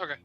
Okay.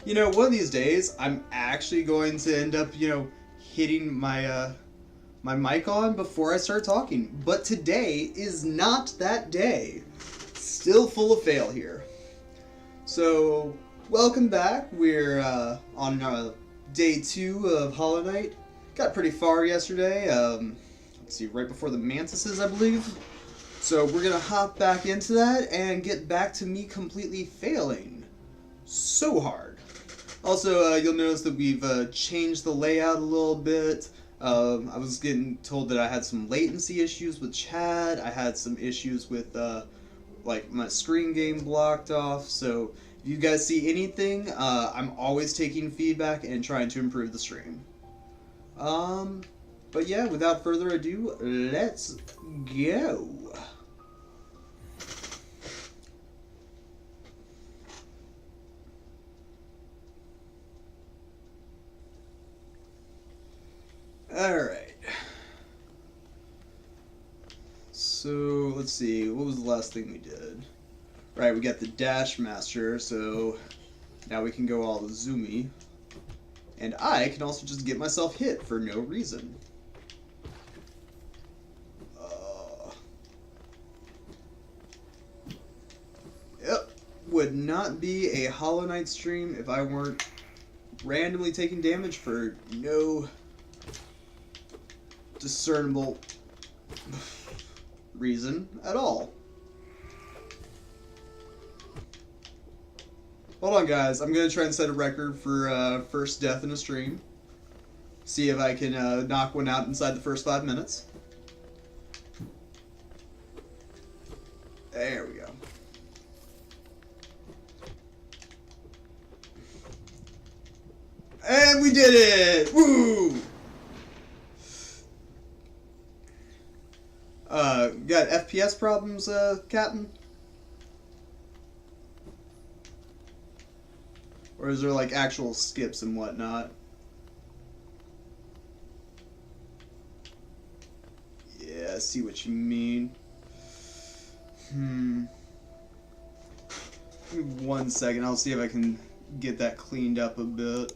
You know, one of these days, I'm actually going to end up, hitting my mic on before I start talking. But today is not that day. Still full of fail here. So, welcome back. We're on day 2 of Hollow Knight. Got pretty far yesterday. Let's see, right before the mantises, I believe. So we're gonna hop back into that and get back to me completely failing so hard. Also, you'll notice that we've changed the layout a little bit. I was getting told that I had some latency issues with chat. I had some issues with like my screen game blocked off. So if you guys see anything, I'm always taking feedback and trying to improve the stream. But yeah, without further ado, let's go. Alright. So, let's see, what was the last thing we did? Right, we got the Dash Master, so now we can go all zoomy. And I can also just get myself hit for no reason. Yep, would not be a Hollow Knight stream if I weren't randomly taking damage for no discernible reason at all. Hold on, guys. I'm going to try and set a record for first death in a stream. See if I can knock one out inside the first 5 minutes. There we go. And we did it! Woo! Got FPS problems, Captain? Or is there like actual skips and whatnot? Yeah, I see what you mean. Give me 1 second, I'll see if I can get that cleaned up a bit.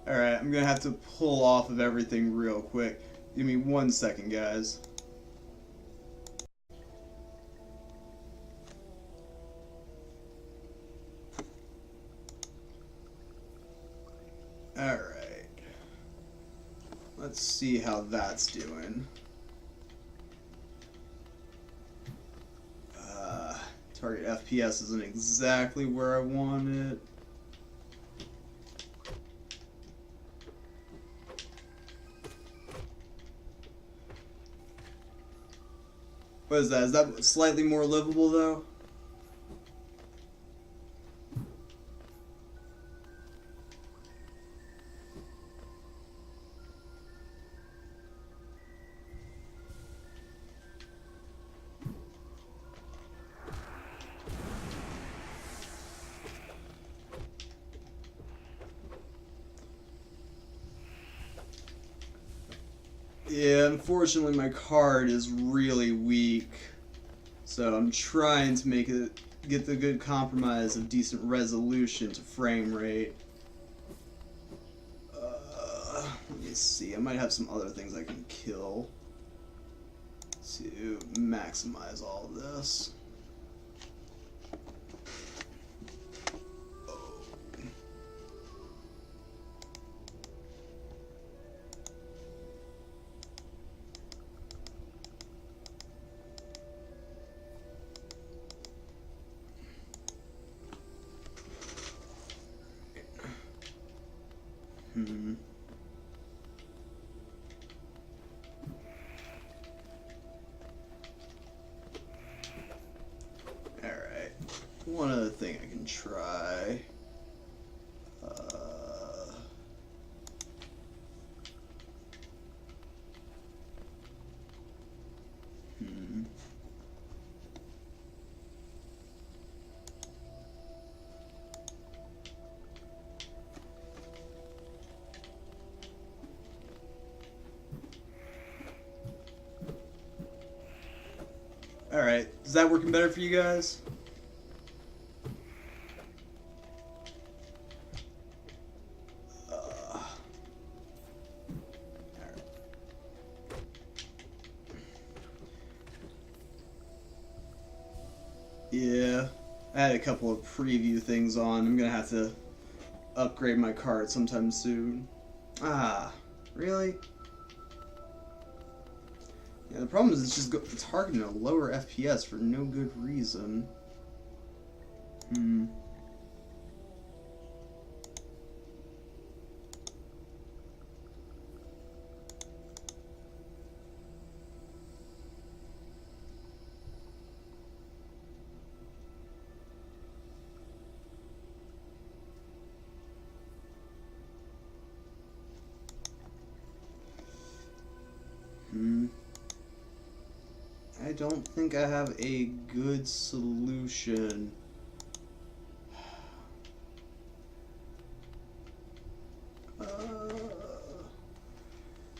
Alright, I'm gonna have to pull off of everything real quick. Give me 1 second, guys. Alright. Let's see how that's doing. Target FPS isn't exactly where I want it. What is that? Is that slightly more livable, though? Yeah, unfortunately my card is really weak. So I'm trying to make it get the good compromise of decent resolution to frame rate. Let me see, I might have some other things I can kill to maximize all of this. Hmm. Alright. One other thing I can try. Alright, is that working better for you guys? Yeah, I had a couple of preview things on. I'm gonna have to upgrade my card sometime soon. Ah, really? Yeah, the problem is it's targeting a lower FPS for no good reason. Hmm. I don't think I have a good solution.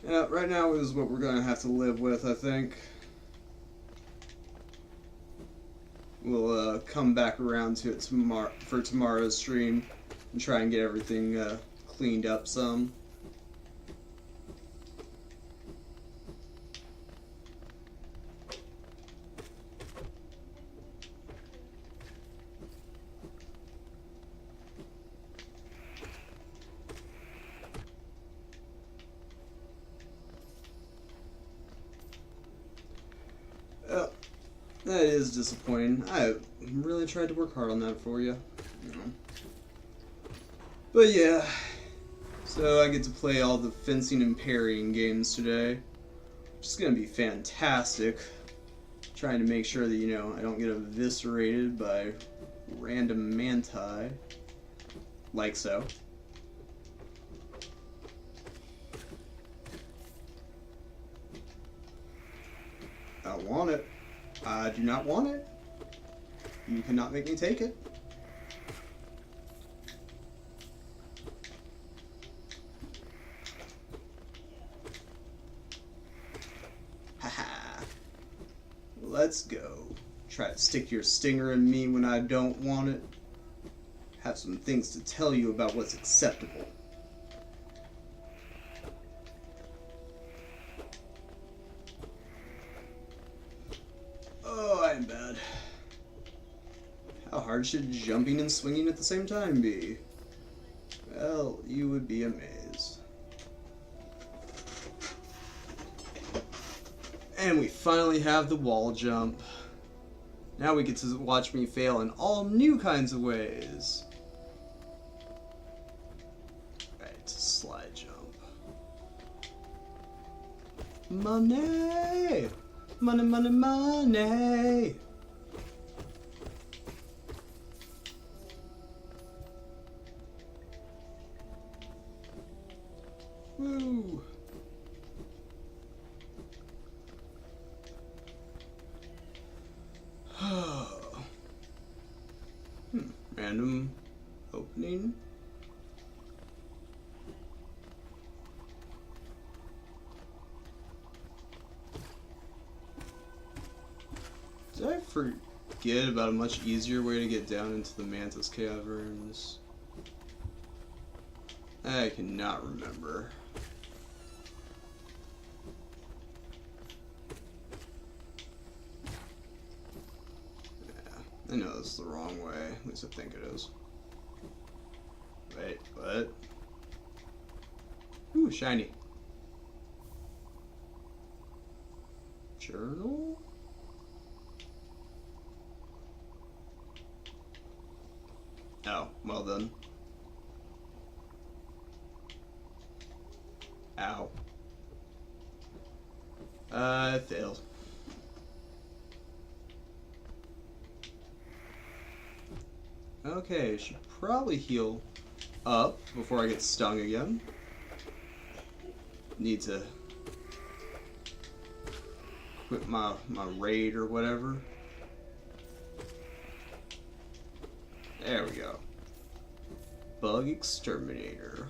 Yeah, right now is what we're gonna have to live with, I think. We'll come back around to it for tomorrow's stream and try and get everything cleaned up some. That is disappointing. I really tried to work hard on that for you. But yeah, so I get to play all the fencing and parrying games today, which is going to be fantastic. Trying to make sure that, I don't get eviscerated by random manti. Like so. I don't want it. I do not want it. You cannot make me take it. Haha. Let's go. Try to stick your stinger in me when I don't want it. Have some things to tell you about what's acceptable. Oh, I'm bad. How hard should jumping and swinging at the same time be? Well, you would be amazed. And we finally have the wall jump. Now we get to watch me fail in all new kinds of ways. Right, slide jump. Money! Money, money, money! Woo! Random opening. Did I forget about a much easier way to get down into the Mantis caverns? I cannot remember. I know this is the wrong way. At least I think it is. Wait, what? Ooh, shiny. Journal? Oh, well then. Ow. I failed. Okay, should probably heal up before I get stung again. Need to quit my raid or whatever. There we go. Bug exterminator.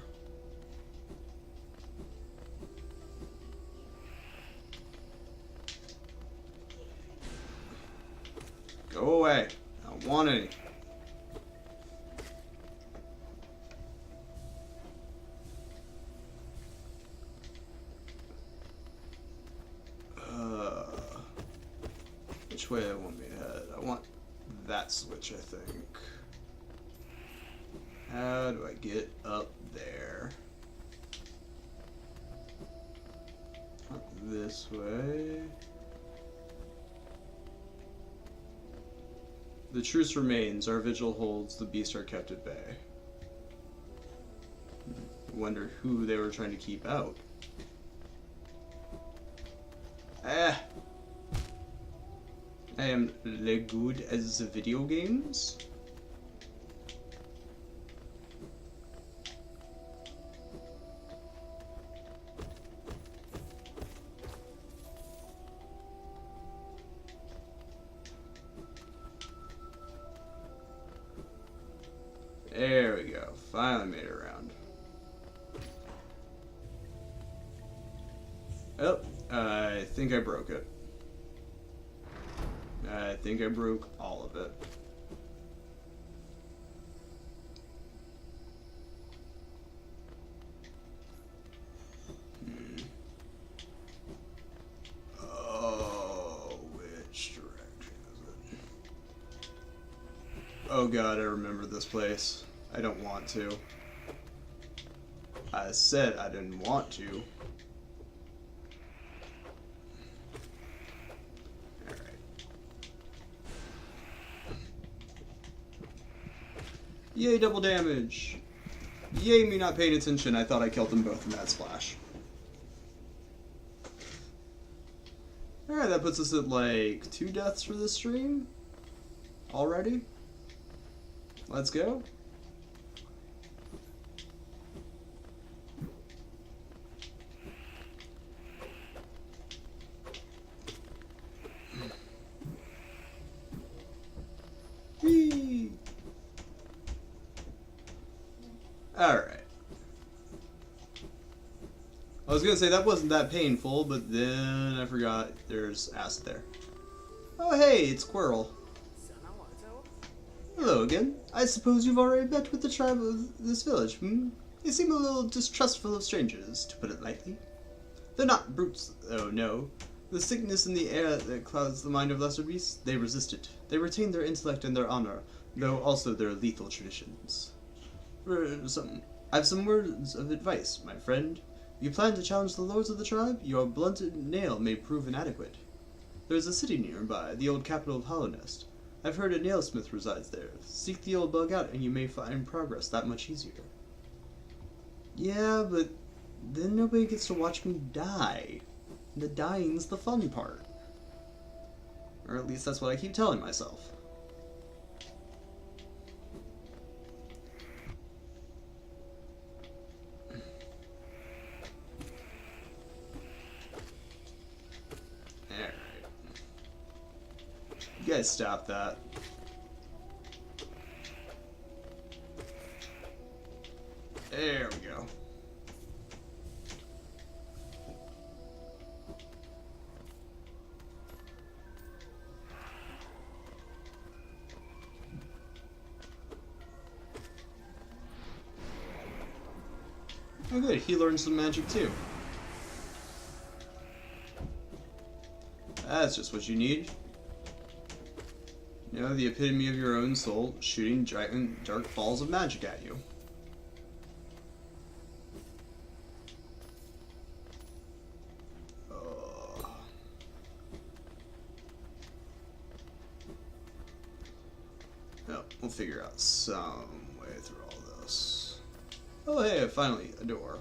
Go away. I don't want any. Which way I want me to head? I want that switch, I think. How do I get up there? Not this way. The truce remains. Our vigil holds. The beasts are kept at bay. I wonder who they were trying to keep out. Ah! I am good as the video games. There we go. Finally made it around. Oh, I think I broke it. I think I broke all of it. Oh, which direction is it? Oh god, I remember this place. I don't want to. I said I didn't want to. Yay, double damage! Yay, me not paying attention. I thought I killed them both in that splash. Alright, that puts us at like 2 deaths for this stream. Already? Let's go. Whee! Alright. I was gonna say that wasn't that painful, but then I forgot there's acid there. Oh hey, it's Squirrel. Hello again. I suppose you've already met with the tribe of this village, hmm? They seem a little distrustful of strangers, to put it lightly. They're not brutes, oh no. The sickness in the air that clouds the mind of lesser beasts, they resist it. They retain their intellect and their honor, though also their lethal traditions. I have some words of advice, my friend. If you plan to challenge the lords of the tribe, your blunted nail may prove inadequate. There is a city nearby, the old capital of Hollownest. I've heard a nailsmith resides there. Seek the old bug out and you may find progress that much easier. Yeah, but then nobody gets to watch me die. The dying's the fun part. Or at least that's what I keep telling myself. Alright. You guys stop that. There we go. Oh good, he learned some magic too. That's just what you need. You know, the epitome of your own soul, shooting giant dark balls of magic at you. Oh, we'll figure out some way through all this. Oh hey, finally, a door.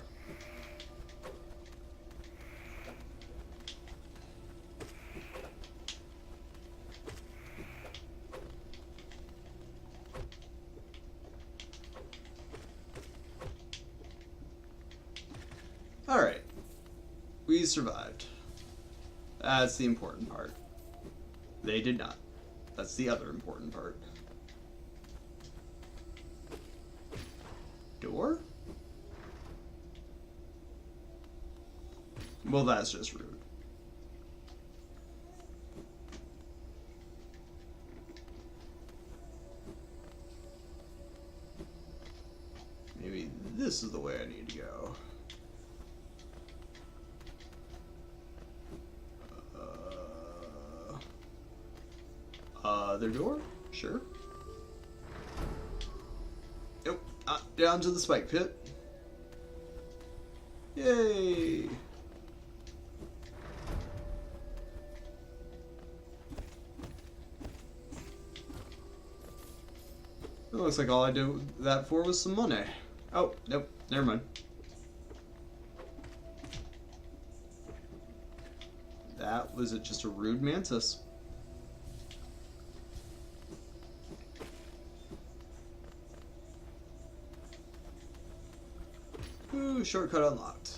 We survived. That's the important part. They did not. That's the other important part. Door? Well, that's just rude. Maybe this is the way I need to go. Other door? Sure. Nope, not down to the spike pit. Yay! It looks like all I did that for was some money. Oh, nope, never mind. That was just a rude mantis. Ooh, shortcut unlocked.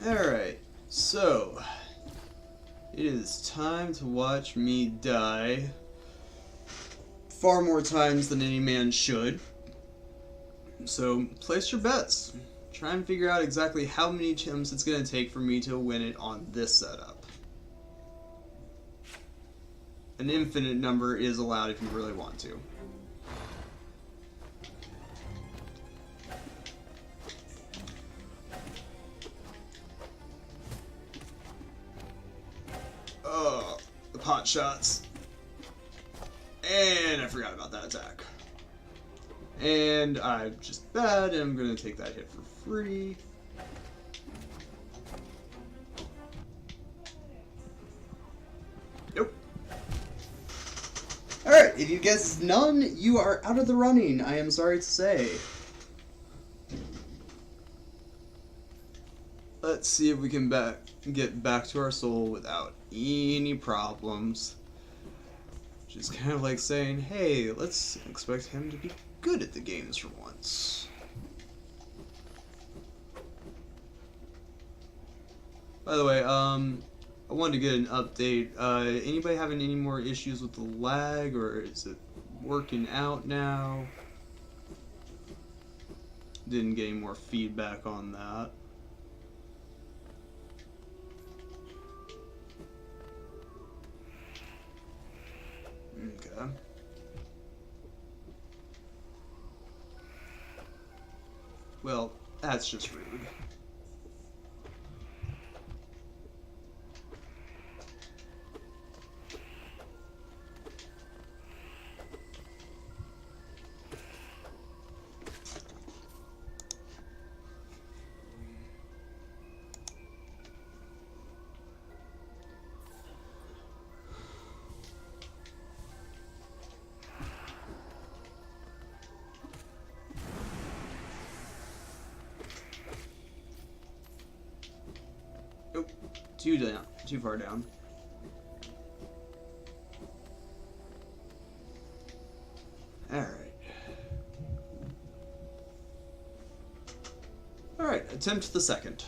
Alright, so it is time to watch me die far more times than any man should. So place your bets. Try and figure out exactly how many attempts it's going to take for me to win it on this setup. An infinite number is allowed if you really want to. Oh, the pot shots. And I forgot about that attack. And I'm just bad, and I'm going to take that hit for free. Nope. Alright, if you guessed none, you are out of the running, I am sorry to say. Let's see if we can get back to our soul without any problems. Just kind of like saying, hey, let's expect him to be good at the games for once. By the way, I wanted to get an update. Anybody having any more issues with the lag, or is it working out now? Didn't get any more feedback on that. Okay. Well, that's just rude. Too far down. Alright, attempt the second.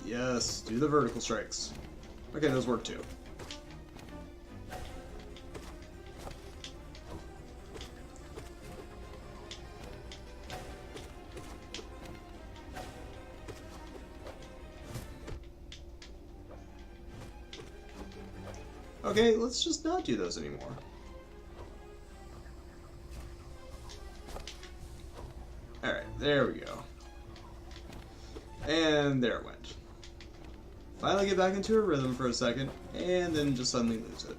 Yes, do the vertical strikes. Okay, those work too. Okay, let's just not do those anymore. Alright, there we go. And there it went. Finally get back into a rhythm for a second, and then just suddenly lose it.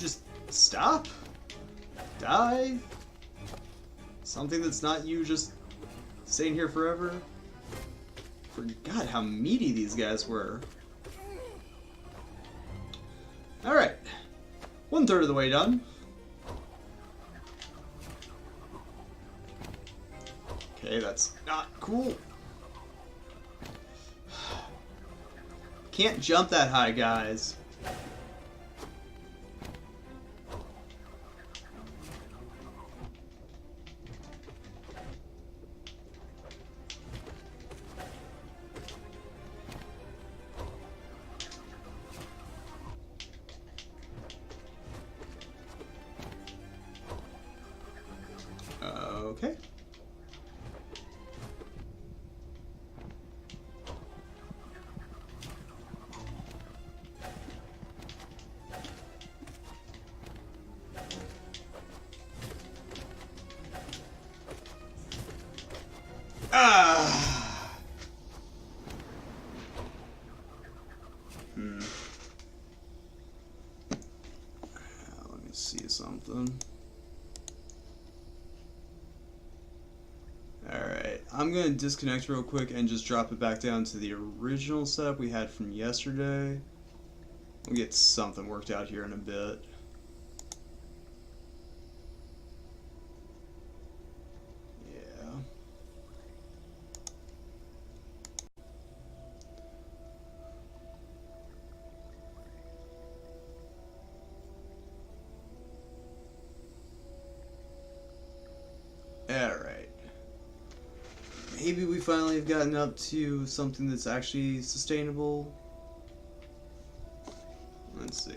just stop? Die? Something that's not you just staying here forever? Forgot how meaty these guys were. Alright. 1/3 of the way done. Okay, that's not cool. Can't jump that high, guys. Okay. Ah. Let me see something. Alright, I'm going to disconnect real quick and just drop it back down to the original setup we had from yesterday. We'll get something worked out here in a bit. Yeah. Alright. Maybe we finally have gotten up to something that's actually sustainable. Let's see.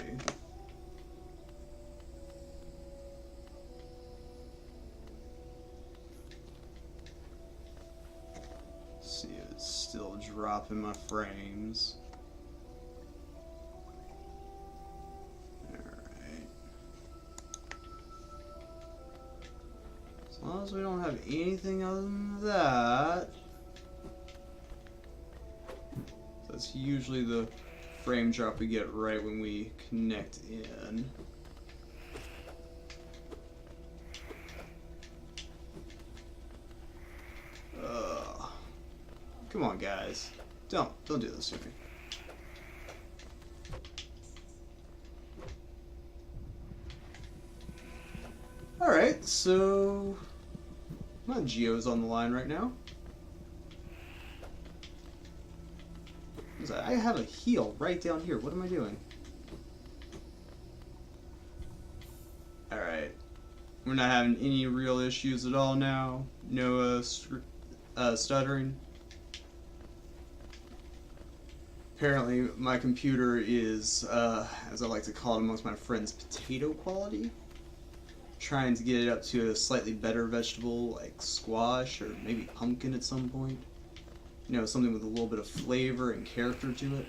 See, it's still dropping my frames. Alright. As long as we don't have anything other than that. That's usually the frame drop we get right when we connect in. Come on, guys. Don't do this to me. Alright, so my Geo's on the line right now. I have a heal right down here. What am I doing? Alright. We're not having any real issues at all now. No stuttering. Apparently my computer is, as I like to call it amongst my friends, potato quality. Trying to get it up to a slightly better vegetable like squash or maybe pumpkin at some point. You know, something with a little bit of flavor and character to it,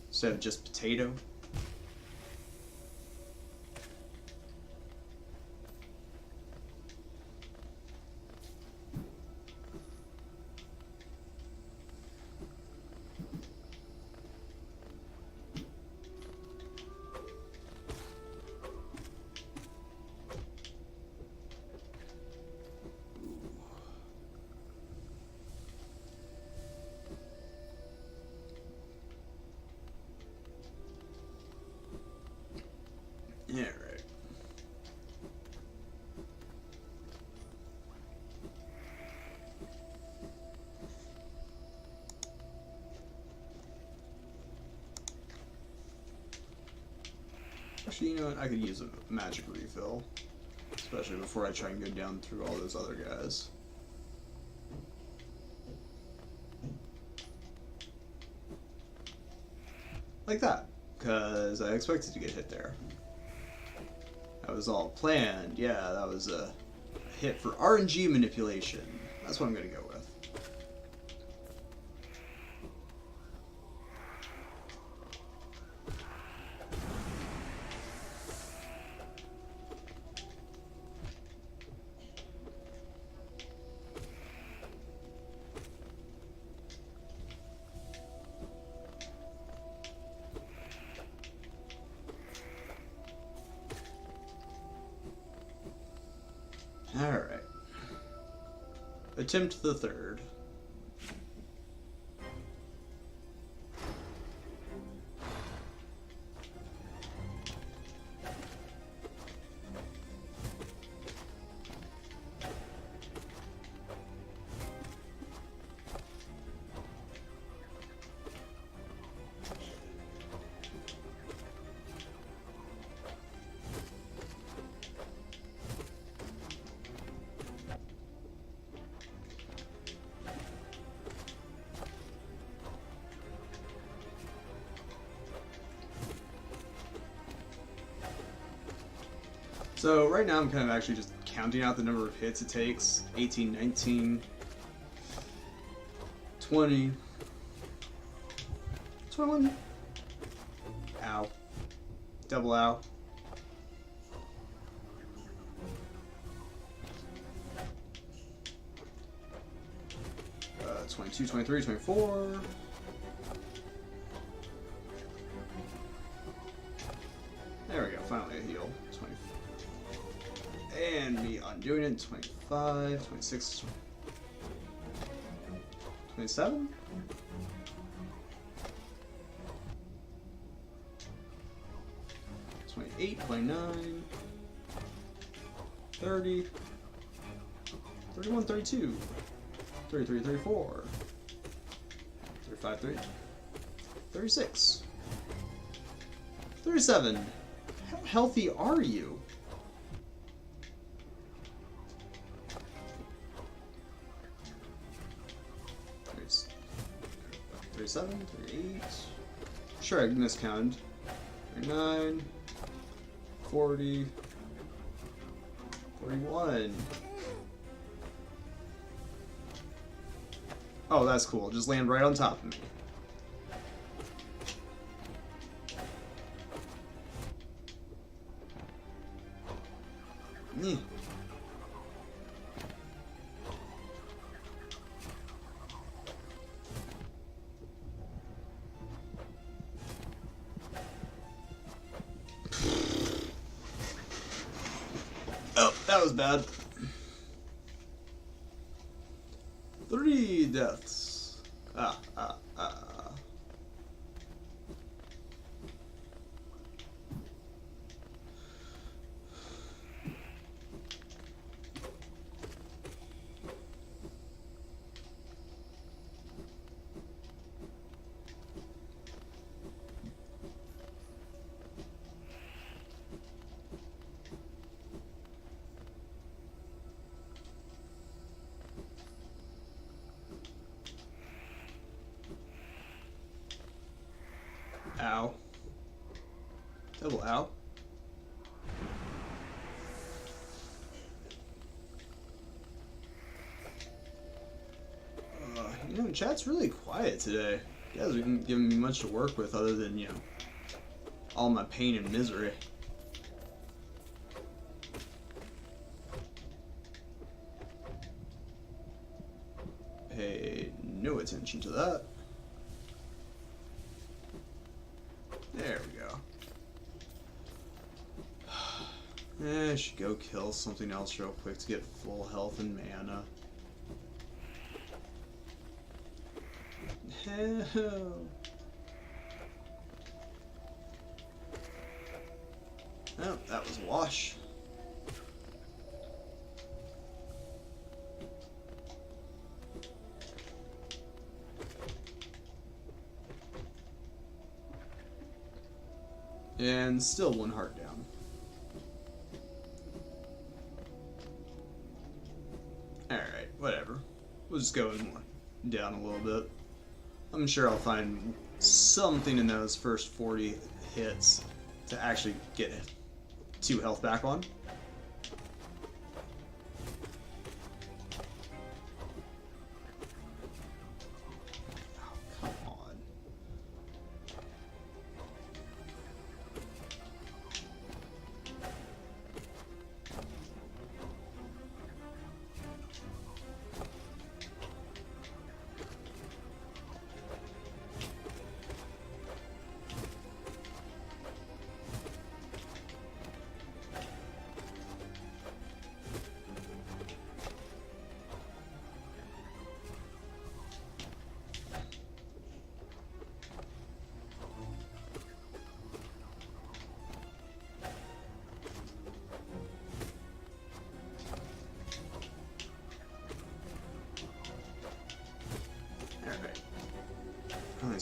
instead of just potato. Yeah, right. Actually, you know what? I could use a magic refill. Especially before I try and go down through all those other guys. Like that. Because I expected to get hit there. That was all planned. Yeah, that was a hit for RNG manipulation. That's what I'm going to go with. Alright. Attempt the third. So right now I'm kind of actually just counting out the number of hits it takes. 18, 19, 20, 21. Ow. Double ow. 22, 23, 24. There we go, finally a heal. 20. And me undoing it. 25, 26, 27? 28, 29, 30, 31, 32, 33, 34, 35, 30, 36, 37. How healthy are you? 37, 38. Sure, I miscounted. 39, 40, 41. Oh, that's cool. Just land right on top of me. Yeah. Oh, that was bad. 3 deaths. Ah. Ow. Double ow. You know, chat's really quiet today. You guys aren't giving me much to work with other than, you know, all my pain and misery. Pay no attention to that. There we go. I should go kill something else real quick to get full health and mana. Hell. Oh, that was a wash. And still 1 heart down. Alright, whatever. We'll just go more down a little bit. I'm sure I'll find something in those first 40 hits to actually get 2 health back on.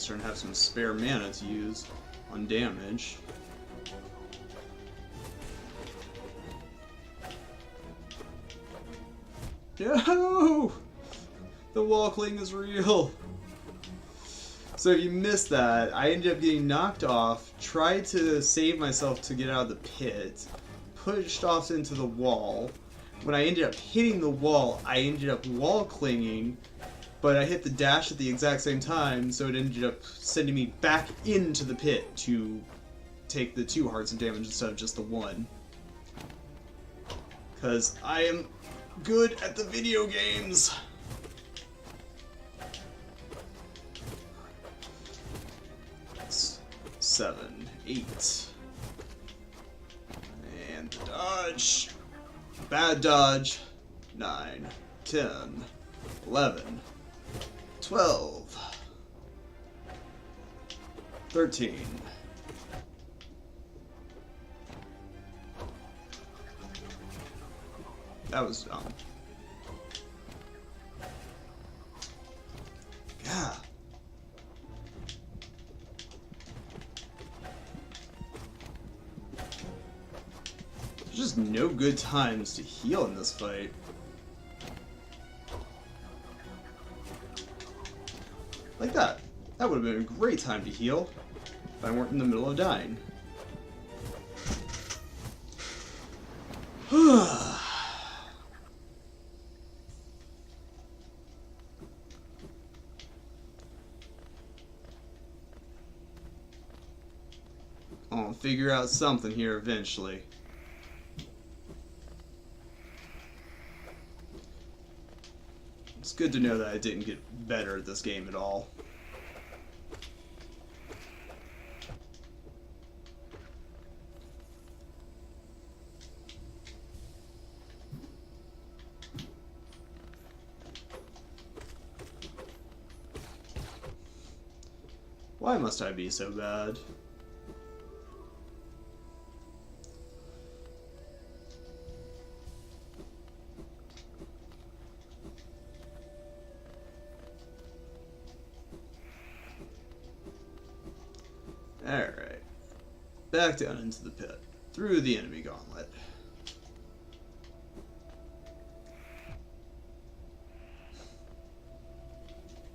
turn have some spare mana to use on damage. No! The wall cling is real! So if you missed that, I ended up getting knocked off, tried to save myself to get out of the pit, pushed off into the wall. When I ended up hitting the wall, I ended up wall clinging, but I hit the dash at the exact same time, so it ended up sending me back into the pit to take the 2 hearts of damage instead of just the 1. Because I am good at the video games. That's 7, 8. And the dodge. Bad dodge. 9, 10, 11, 12, 13. That was dumb. Yeah. There's just no good times to heal in this fight. Like that. That would have been a great time to heal if I weren't in the middle of dying. I'll figure out something here eventually. It's good to know that I didn't get better at this game at all. Why must I be so bad? Alright. Back down into the pit. Through the enemy gauntlet.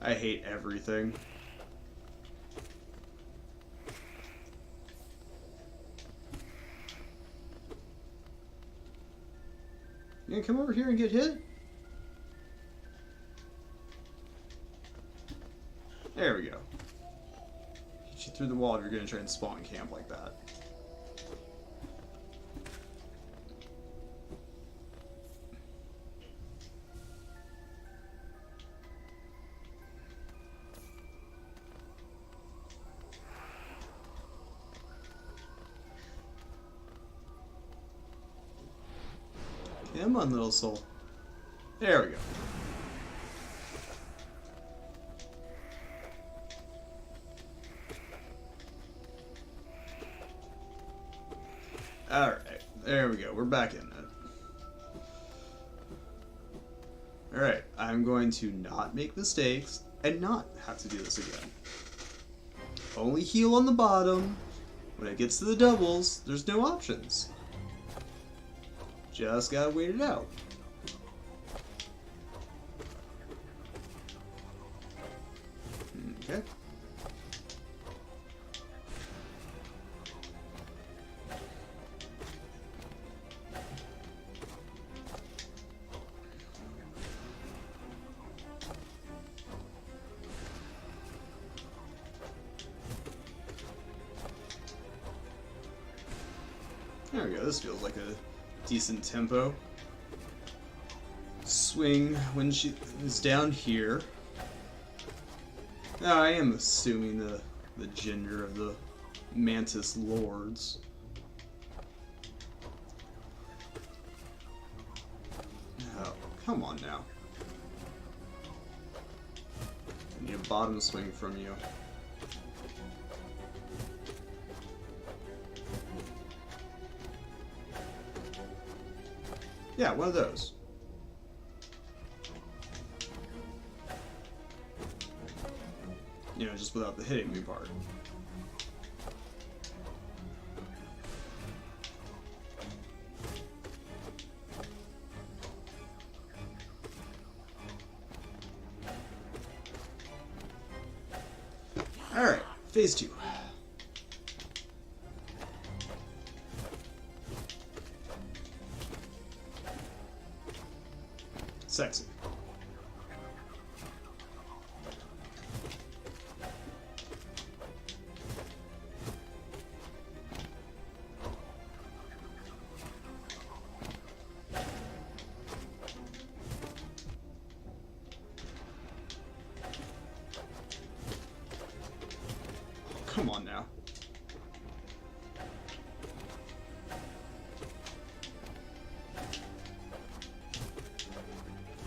I hate everything. You gonna come over here and get hit? There we go. Hit you through the wall if you're gonna try and spawn camp like that. Come on, little soul. There we go. Alright, there we go. We're back in it. Alright, I'm going to not make mistakes and not have to do this again. Only heal on the bottom. When it gets to the doubles, there's no options. Just gotta wait it out. Okay. There we go, this feels like a decent tempo. Swing when she is down here. Now I am assuming the gender of the Mantis Lords. Oh, come on now. I need a bottom swing from you. Yeah, one of those. You know, just just without the hitting me part. Alright, phase 2. Sexy. Come on now.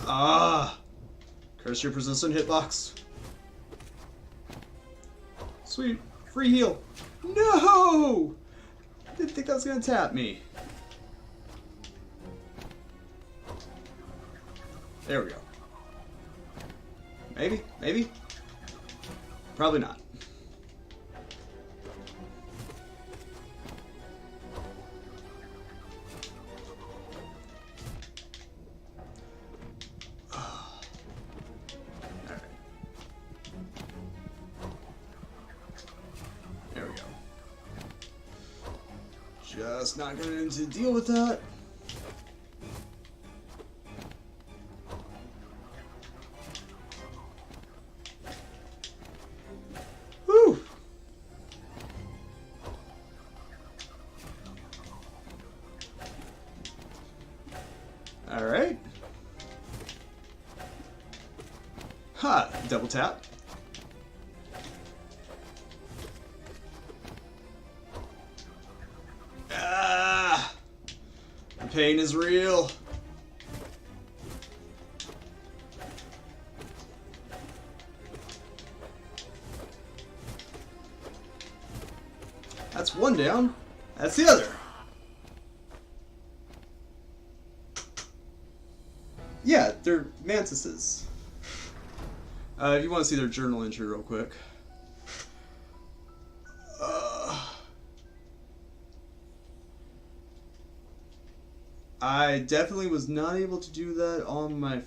Ah! Curse your persistent hitbox. Sweet. Free heal. No! Didn't think that was gonna tap me. There we go. Maybe? Maybe? Probably not. Just not going to deal with that. Whew! Alright. Ha! Double tap. Pain is real. That's one down. That's the other. Yeah, they're mantises. If you want to see their journal entry real quick. I definitely was not able to do that on my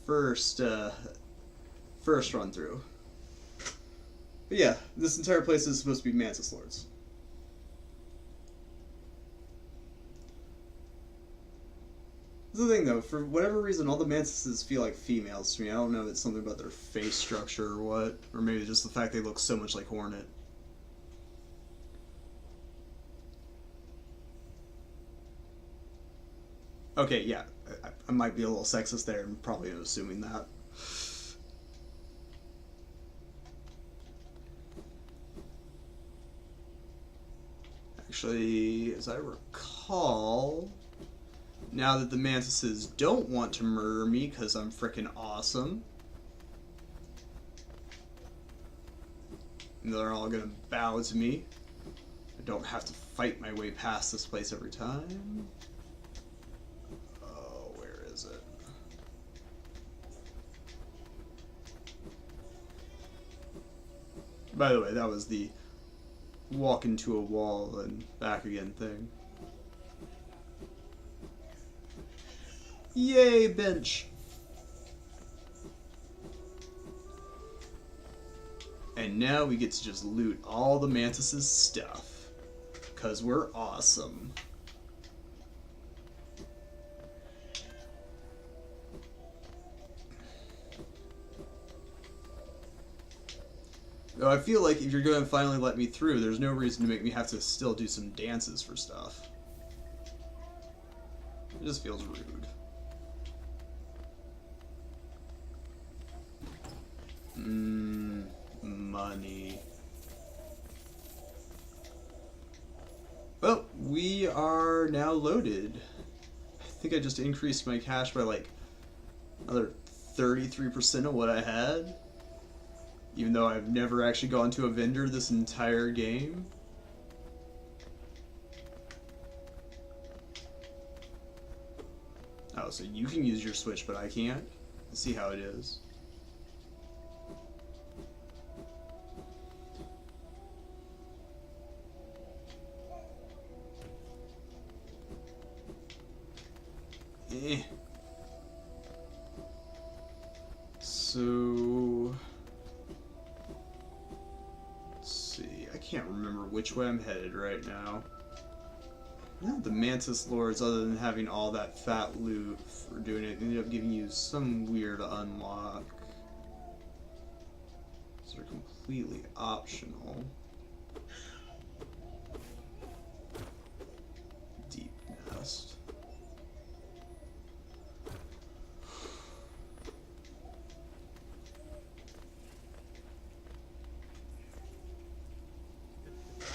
first run through. But yeah, this entire place is supposed to be Mantis Lords. This is the thing though, for whatever reason all the Mantises feel like females to me. I don't know if it's something about their face structure or what, or maybe just the fact they look so much like Hornet. Okay, yeah, I might be a little sexist there and probably assuming that. Actually, as I recall, now that the mantises don't want to murder me because I'm frickin' awesome, and they're all gonna bow to me, I don't have to fight my way past this place every time. By the way, that was the walk into a wall and back again thing. Yay, bench! And now we get to just loot all the Mantis' stuff. 'Cause we're awesome. Though I feel like if you're going to finally let me through, there's no reason to make me have to still do some dances for stuff. It just feels rude. Money. Well, we are now loaded. I think I just increased my cash by like another 33% of what I had. Even though I've never actually gone to a vendor this entire game. Oh, so you can use your Switch, but I can't? Let's see how it is. Eh. So... let's see. I can't remember which way I'm headed right now. The Mantis Lords, other than having all that fat loot for doing it, ended up giving you some weird unlock. So they're completely optional. Deep Nest.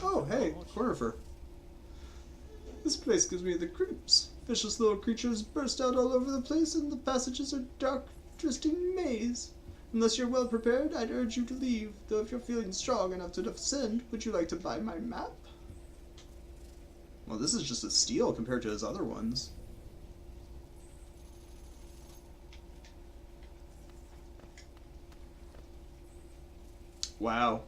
Oh, hey, Cornifer. This place gives me the creeps. Vicious little creatures burst out all over the place, and the passages are dark, twisting maze. Unless you're well prepared, I'd urge you to leave, though if you're feeling strong enough to ascend, would you like to buy my map? Well, this is just a steal compared to his other ones. Wow.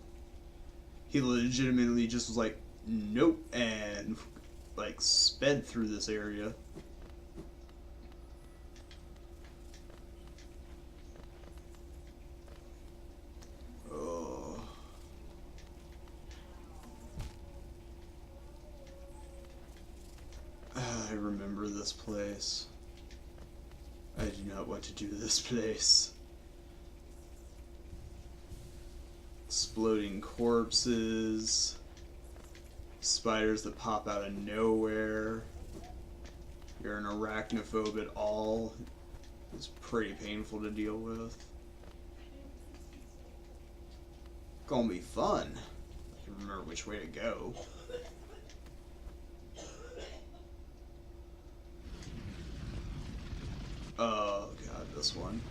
He legitimately just was like, nope, and like sped through this area. Oh. I remember this place. I do not want to do this place. Exploding corpses. Spiders that pop out of nowhere. You're an arachnophobe at all. It's pretty painful to deal with. Gonna be fun. I can remember which way to go. Oh god, this one.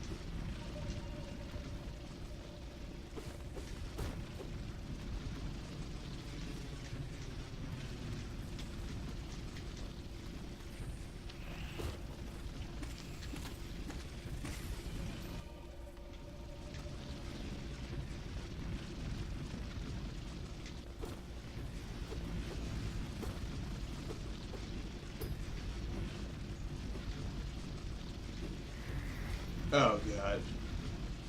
Oh god.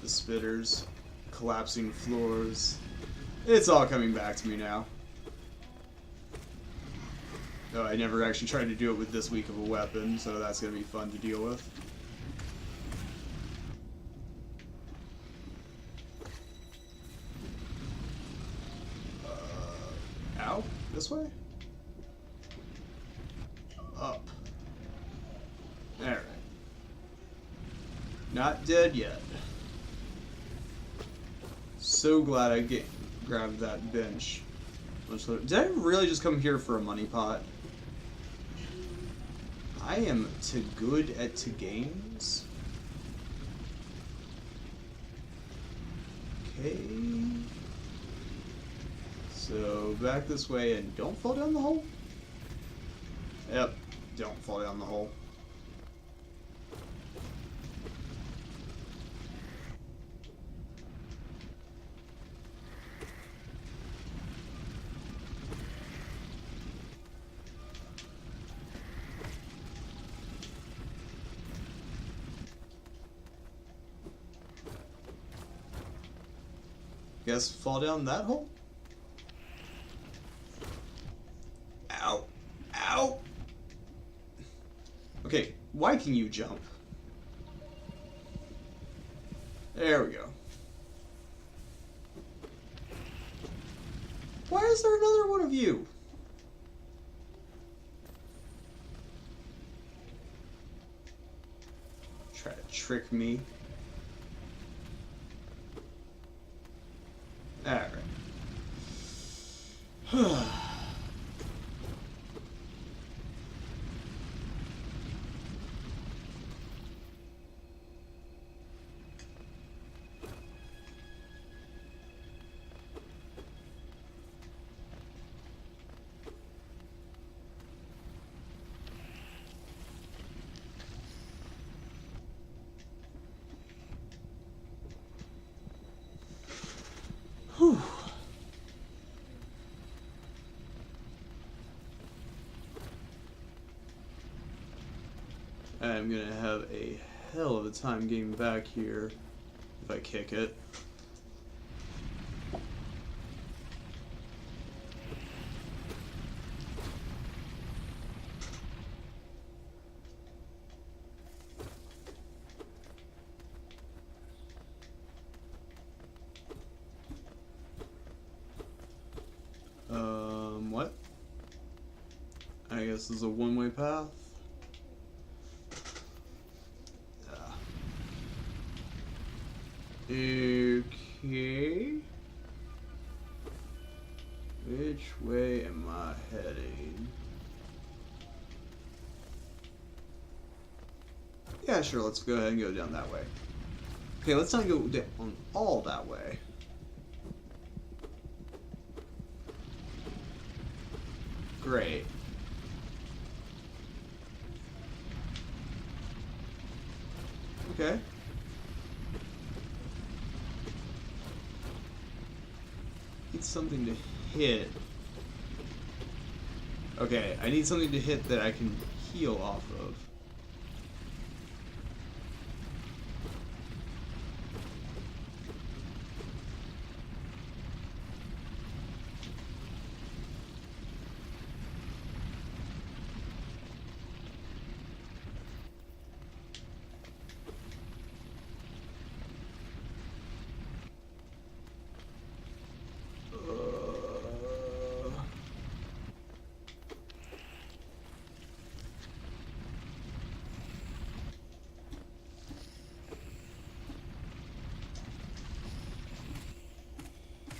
The spitters. Collapsing floors. It's all coming back to me now. Oh, I never actually tried to do it with this weak of a weapon, so that's gonna be fun to deal with. Ow? This way? Up. Alright. Not dead yet. So glad I grabbed that bench. Did I really just come here for a money pot? I am too good at games. Okay. So back this way and don't fall down the hole. Yep, don't fall down the hole. Guess fall down that hole? Ow. Ow! Okay, why can you jump? There we go. Why is there another one of you? Try to trick me. Alright. Whew. I'm gonna have a hell of a time getting back here if I kick it. What? I guess this is a one-way path. Okay. Which way am I heading? Yeah, sure, let's go ahead and go down that way. Okay, let's not go down all that way. Great. Okay. Need something to hit. Okay, I need something to hit that I can heal off of.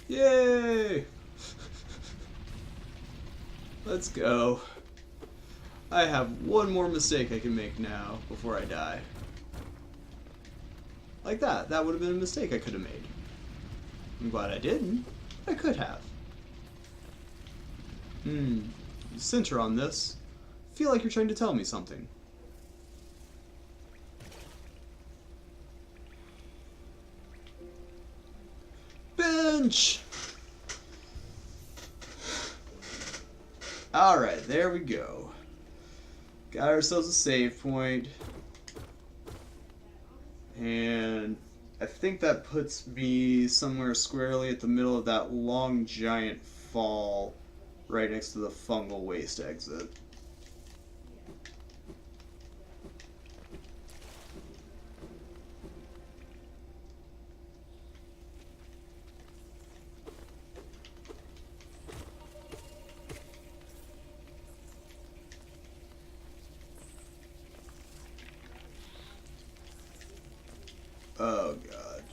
Yay! Let's go. I have one more mistake I can make now before I die. Like that. That would have been a mistake I could have made. I'm glad I didn't. I could have. Center on this. Feel like you're trying to tell me something. Bench! Alright, there we go. Got ourselves a save point. And I think that puts me somewhere squarely at the middle of that long giant fall right next to the fungal waste exit. Oh god.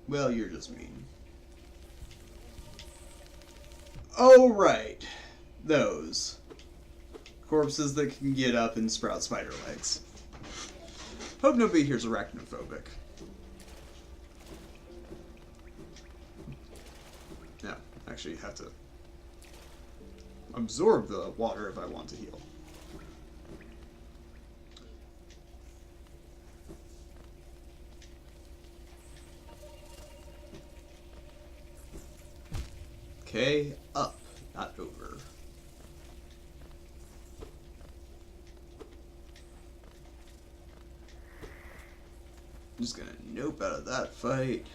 Well, you're just mean. Oh, right. Those. Corpses that can get up and sprout spider legs. Hope nobody here's arachnophobic. No, actually have to absorb the water if I want to heal. Okay, up, not over. I'm just gonna nope out of that fight.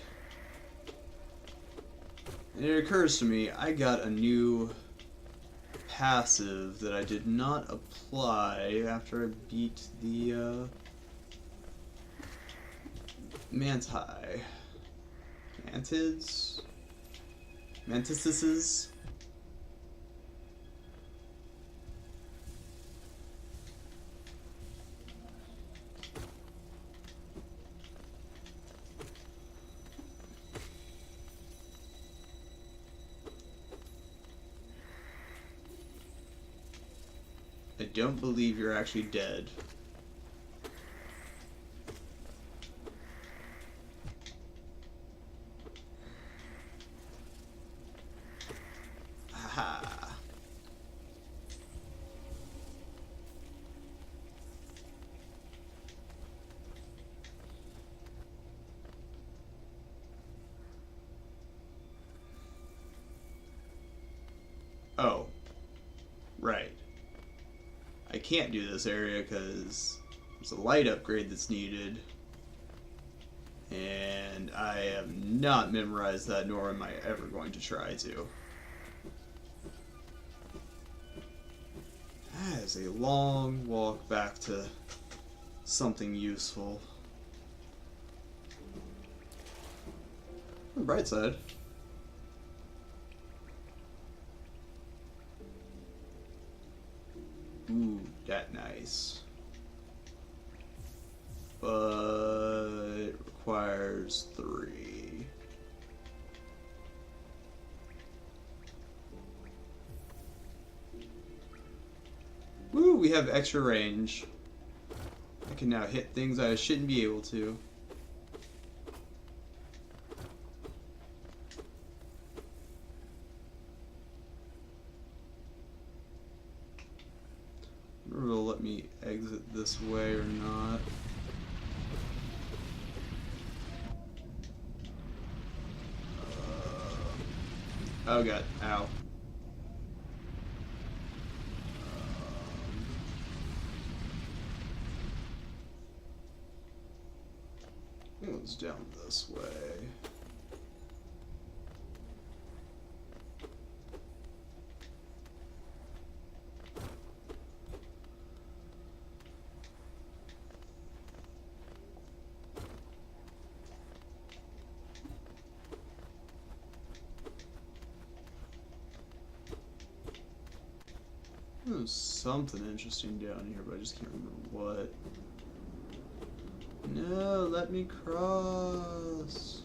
And it occurs to me, I got a new passive that I did not apply after I beat the manti. Mantids? Mantises? I don't believe you're actually dead. Haha. Oh. Right. I can't do this area because there's a light upgrade that's needed. And I have not memorized that, nor am I ever going to try to. That is a long walk back to something useful. On the bright side. Ooh, that nice. But it requires 3. Woo, we have extra range. I can now hit things I shouldn't be able to. I wonder if it'll let me exit this way or not. Oh god, ow. It goes down this way. There's something interesting down here, but I just can't remember what. No, let me cross.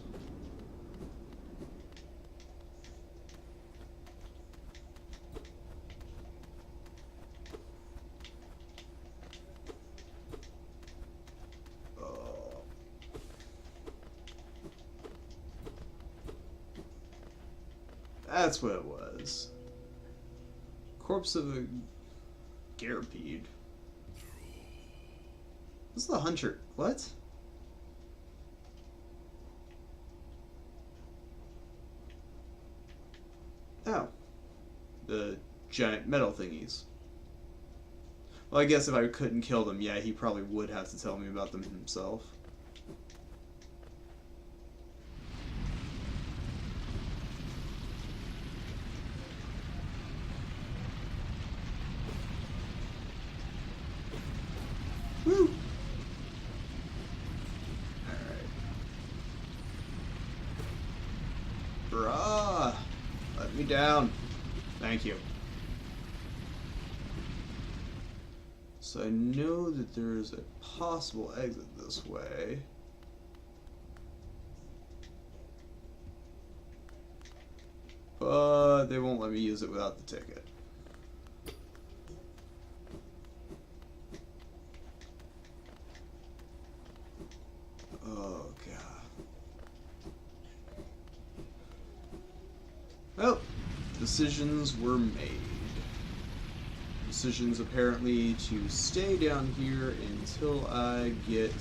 Oh. That's what it was. Corpse of a Garapede. This is the hunter. What? Oh. The giant metal thingies. Well, I guess if I couldn't kill them, yeah, he probably would have to tell me about them himself. Woo! Alright. Brah! Let me down. Thank you. So I know that there's a possible exit this way. But they won't let me use it without the ticket. Oh, God. Well, decisions were made. Decisions apparently to stay down here until I get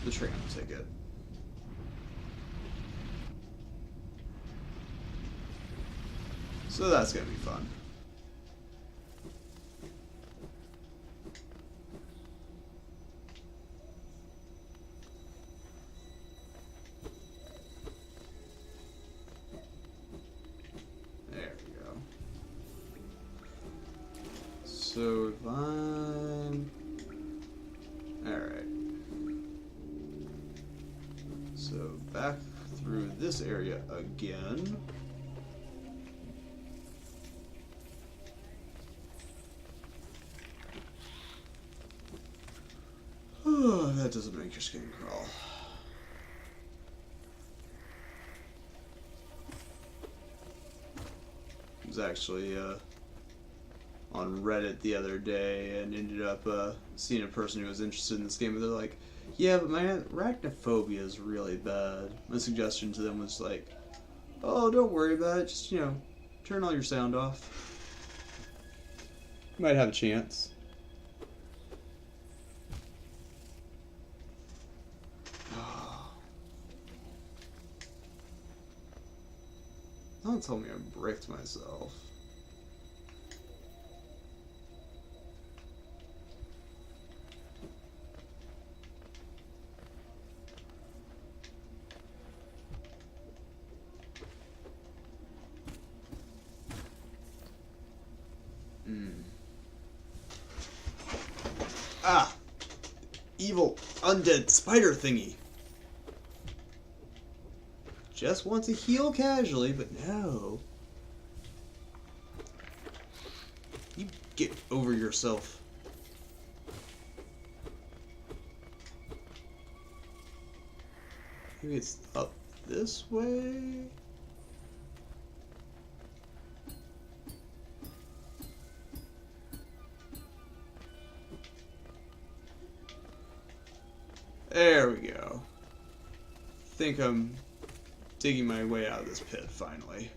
the tram ticket. So that's gonna be fun. So if I'm... Alright. So back through this area again. Oh, that doesn't make your skin crawl. It was actually, on Reddit the other day and ended up seeing a person who was interested in this game, and they're like, yeah, but my arachnophobia is really bad. My suggestion to them was like, oh, don't worry about it, just, you know, turn all your sound off. You might have a chance. Don't tell me I bricked myself. Ah! Evil, undead spider thingy. Just want to heal casually, but no. You get over yourself. Maybe it's up this way? There we go. Think I'm digging my way out of this pit finally.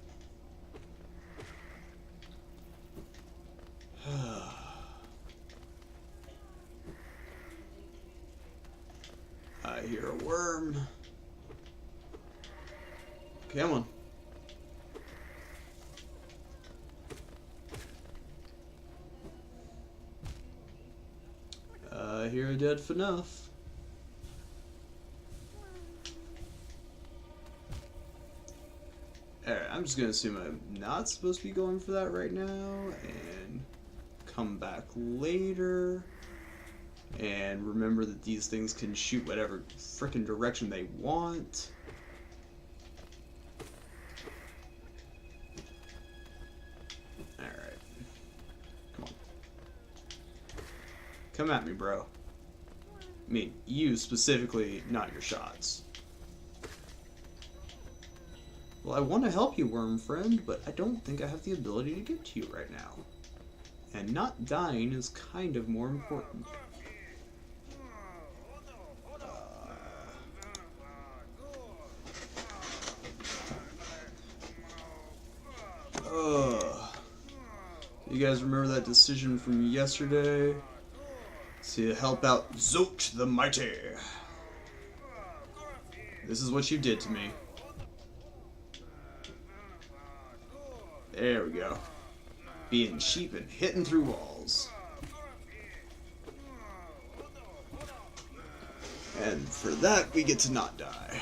I hear a worm. Come on. I hear a dead FNF. Alright, I'm just gonna assume I'm not supposed to be going for that right now, and come back later. And remember that these things can shoot whatever frickin' direction they want. Alright. Come on. Come at me, bro. I mean, you specifically, not your shots. Well, I want to help you, worm friend, but I don't think I have the ability to get to you right now. And not dying is kind of more important. You guys remember that decision from yesterday? To help out Zoch the Mighty. This is what you did to me. There we go. Being cheap and hitting through walls. And for that, we get to not die.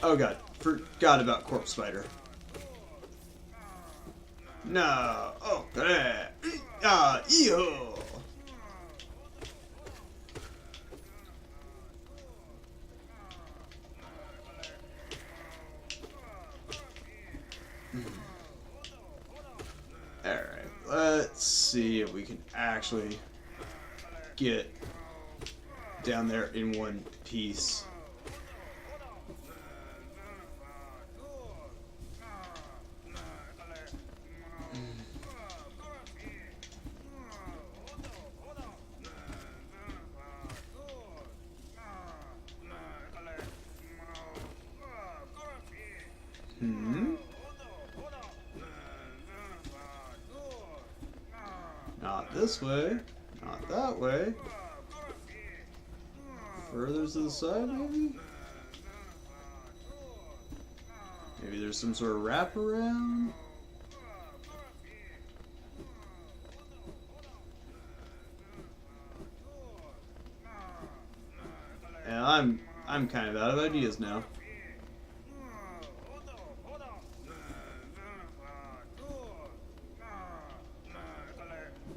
Oh god, forgot about Corpse Spider. No. Oh, ew. Alright, let's see if we can actually get down there in one piece. Not this way. Not that way. Further to the side, maybe? Maybe there's some sort of wraparound? And I'm kind of out of ideas now.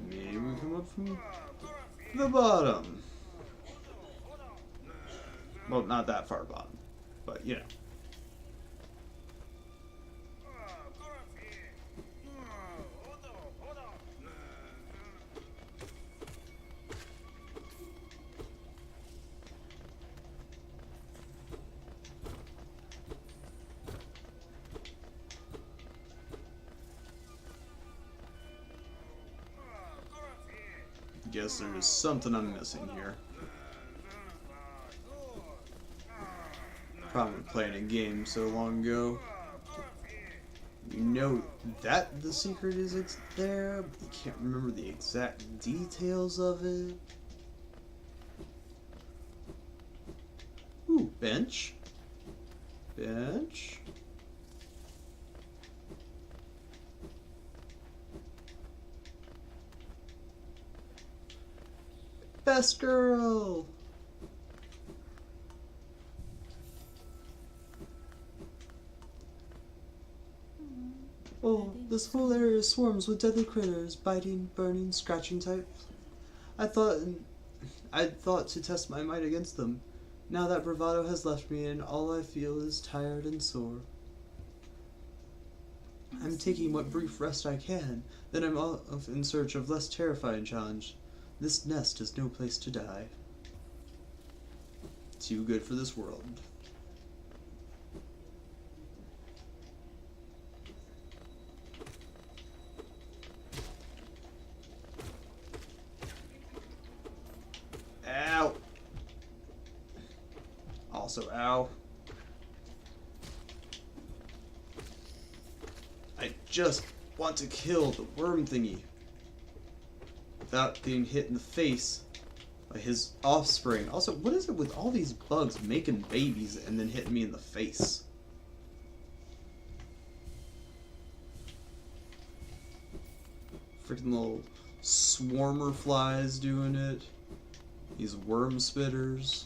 Maybe we come up from the bottom. Well, not that far bottom, but you know. Guess there's something I'm missing here. Probably playing a game so long ago. You know that the secret is it's there, but you can't remember the exact details of it. Ooh, bench. Bench. Best girl! Oh, this whole area swarms with deadly critters, biting, burning, scratching type. I'd thought to test my might against them. Now that bravado has left me and all I feel is tired and sore. I'm taking what brief rest I can, then I'm off in search of less terrifying challenge. This nest is no place to die. Too good for this world. Ow! Also, ow. I just want to kill the worm thingy without getting hit in the face by his offspring. Also, what is it with all these bugs making babies and then hitting me in the face? Freaking little swarmer flies doing it. These worm spitters.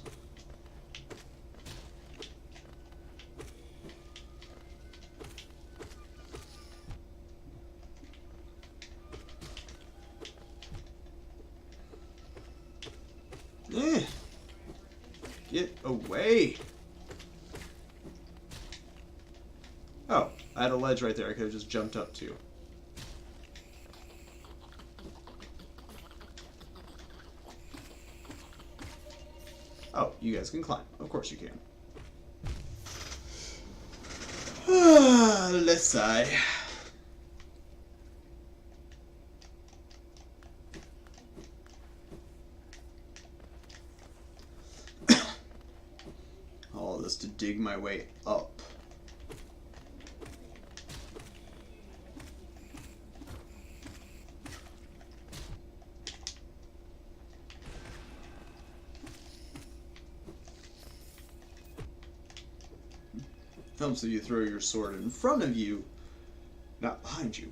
Get away! Oh, I had a ledge right there I could have just jumped up to. Oh, you guys can climb. Of course you can. Let's sigh. All this to dig my way up. Helps if you throw your sword in front of you, not behind you.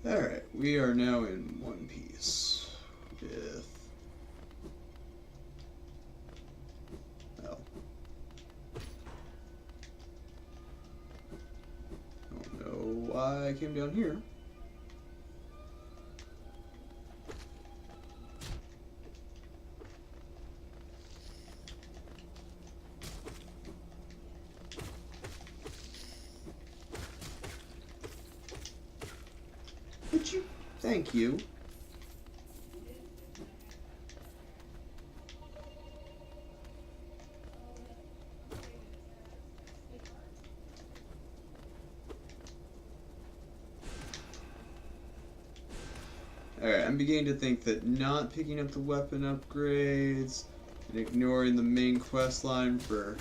Alright, we are now in one piece with... well... I don't know why I came down here. Would you? Thank you. Alright, I'm beginning to think that not picking up the weapon upgrades and ignoring the main quest line for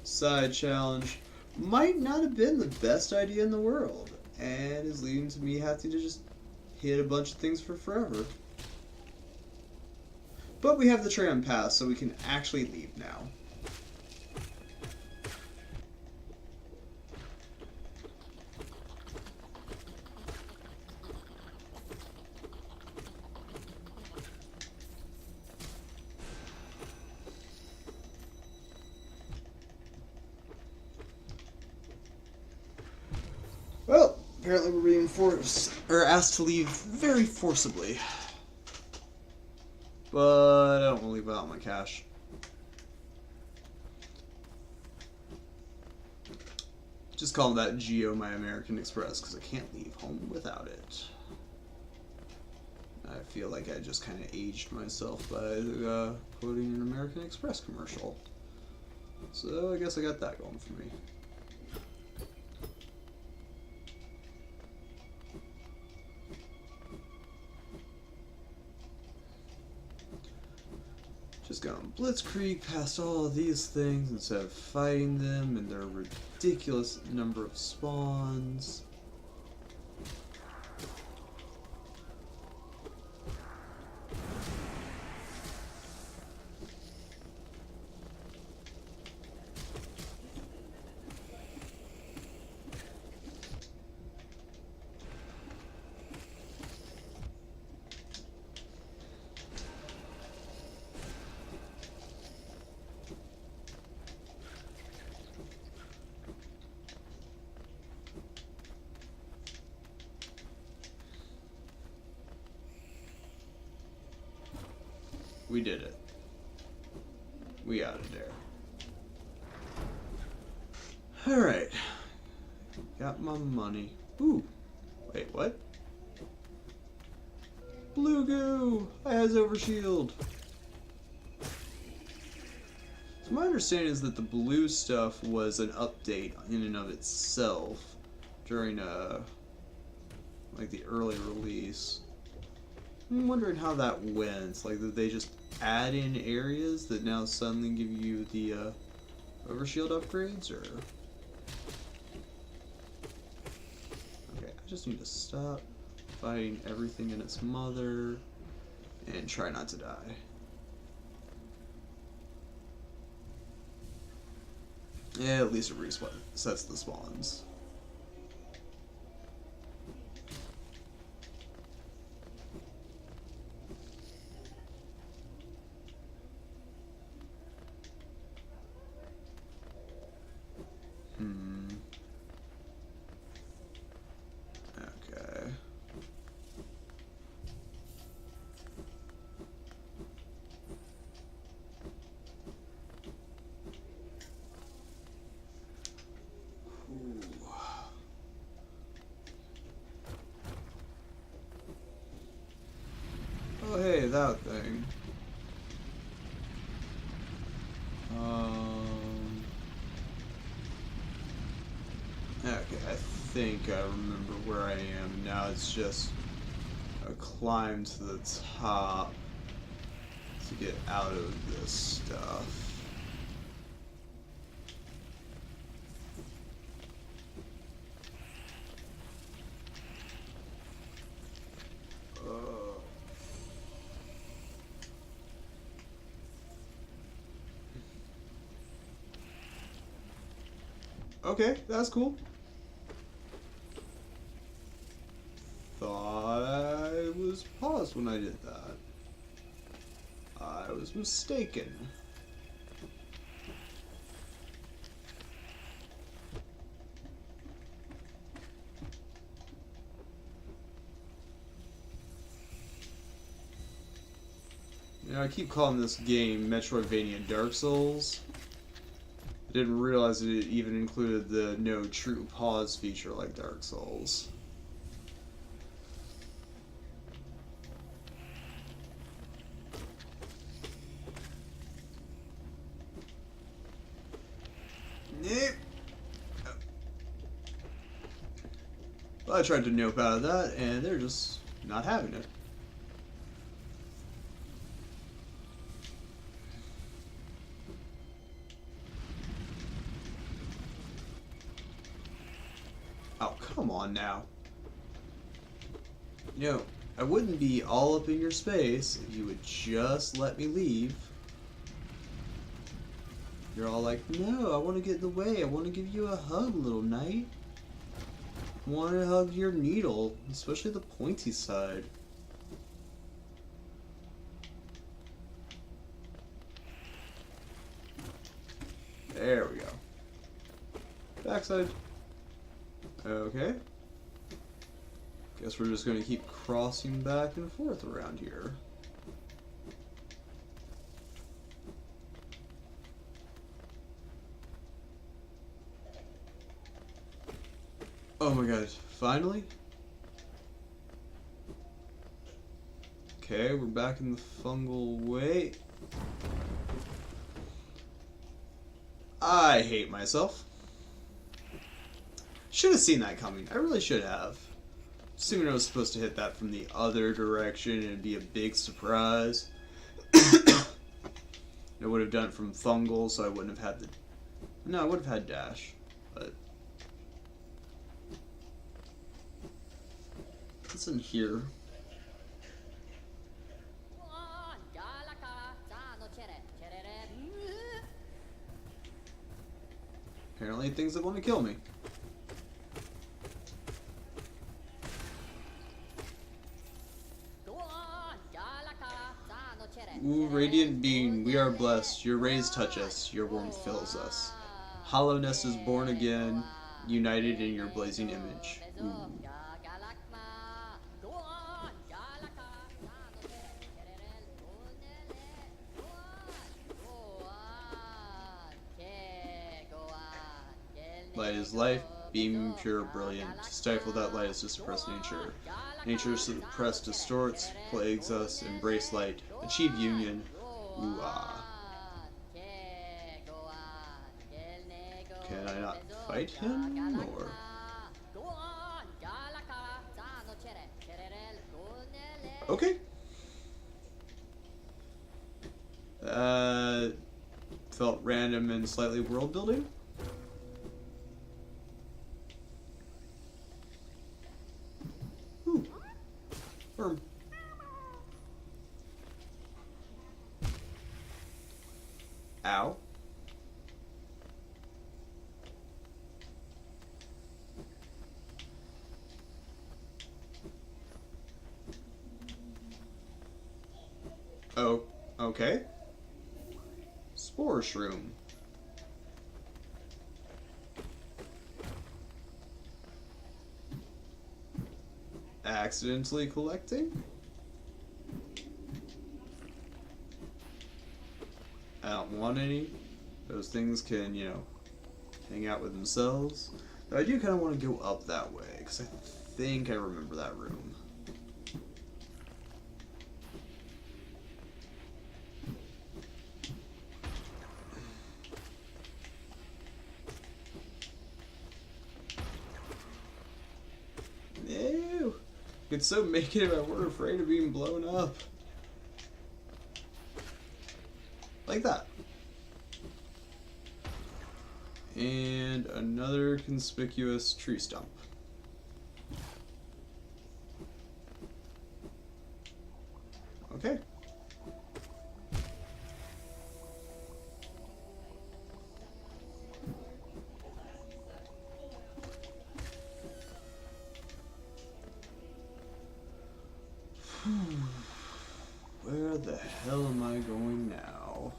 side challenge might not have been the best idea in the world, and is leading to me having to just hit a bunch of things for forever. But we have the tram pass, so we can actually leave now. Well, apparently we're being asked to leave very forcibly. But I don't want to leave without my cash. Just call that Geo my American Express, because I can't leave home without it. I feel like I just kind of aged myself by quoting an American Express commercial. So I guess I got that going for me. Just going blitzkrieg past all of these things instead of fighting them and their ridiculous number of spawns. We did it. We out of there. Alright. Got my money. Ooh. Wait, what? Blue goo! I has overshield. So my understanding is that the blue stuff was an update in and of itself during like the early release. I'm wondering how that went. Like, did they just add in areas that now suddenly give you the overshield upgrades, or? Okay, I just need to stop fighting everything and its mother and try not to die. Yeah, at least it resets the spawns. Okay. Ooh. Oh, hey, that thing. Okay, I think I remember where I am. Now it's just a climb to the top to get out of this stuff. Okay, that's cool. Thought I was paused when I did that. I was mistaken. You know, I keep calling this game Metroidvania Dark Souls. I didn't realize that it even included the no true pause feature like Dark Souls. Nope. Well, I tried to nope out of that, and they're just not having it. Oh, come on now. You know, I wouldn't be all up in your space if you would just let me leave. You're all like, no, I want to get in the way. I want to give you a hug, little knight. I want to hug your needle, especially the pointy side. There we go. Backside. Okay. Guess we're just going to keep crossing back and forth around here. Oh my god, finally? Okay, we're back in the fungal way. I hate myself. Should have seen that coming. I really should have. Assuming I was supposed to hit that from the other direction and it'd be a big surprise. I would have done it from fungal, so I wouldn't have had the... No, I would have had dash, but... What's in here? Apparently things that want to kill me. Ooh, radiant being, we are blessed. Your rays touch us, your warmth fills us. Hollowness is born again, united in your blazing image. Ooh. Light is life, beam pure, brilliant. To stifle that light is to suppress nature. Nature suppressed distorts, plagues us, embrace light, achieve union. Ooh ah. Can I not fight him, or? Okay. Felt random and slightly world building. Worm. Ow. Oh, okay. Spore shroom. Accidentally collecting? I don't want any. Those things can, you know, hang out with themselves. But I do kind of want to go up that way, because I think I remember that room. No! I could so make it if I weren't afraid of being blown up. Like that. And another conspicuous tree stump. Okay. Where the hell am I going now?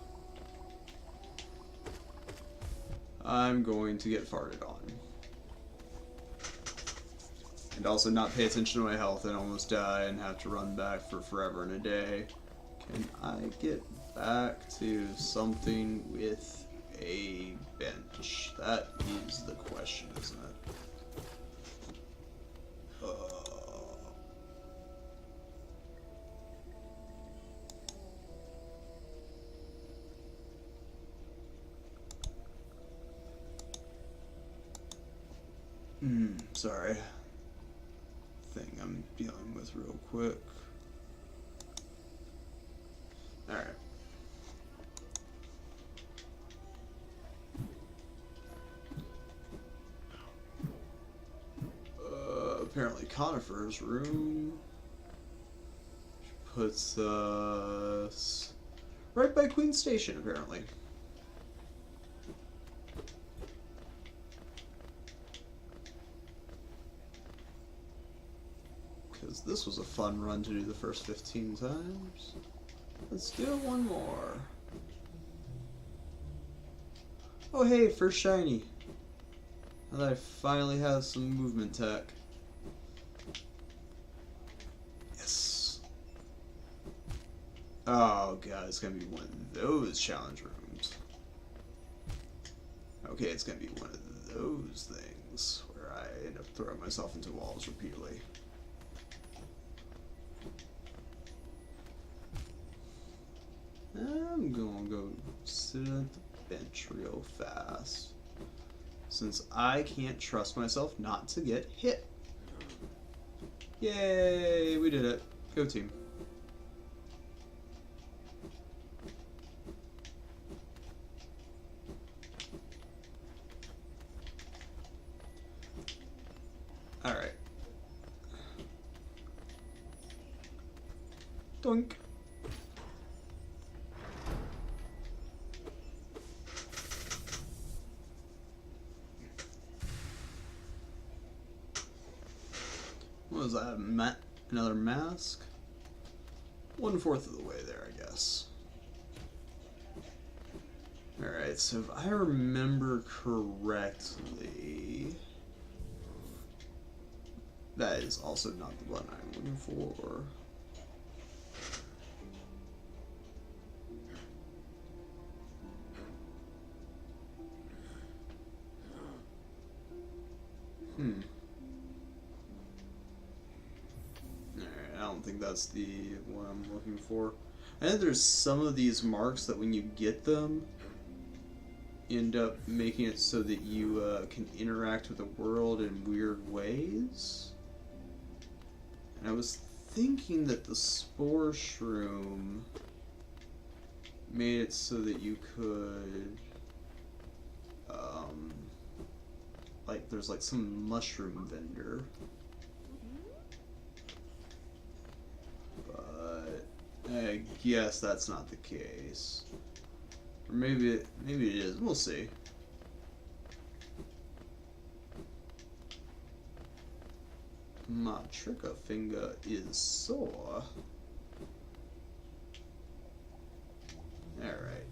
I'm going to get farted on. And also not pay attention to my health and almost die and have to run back for forever and a day. Can I get back to something with a bench? That is the question, isn't it? Sorry. Thing I'm dealing with real quick. Alright. Apparently Conifer's room puts us right by Queen Station, apparently. Because this was a fun run to do the first 15 times. Let's do it one more. Oh hey, first shiny. Now that I finally have some movement tech. Yes. Oh god, it's gonna be one of those challenge rooms. Okay, it's gonna be one of those things where I end up throwing myself into walls repeatedly. I'm gonna go sit at the bench real fast, since I can't trust myself not to get hit. Yay, we did it. Go team. Alright. Doink. What was that? Another mask? 1/4 of the way there, I guess. Alright, so if I remember correctly, that is also not the one I'm looking for. Alright, I don't think that's the one I'm looking for. I think there's some of these marks that when you get them, end up making it so that you can interact with the world in weird ways. And I was thinking that the spore shroom made it so that you could, like, there's like some mushroom vendor. But I guess that's not the case. Or maybe it is. We'll see. My trigger finger is sore. Alright.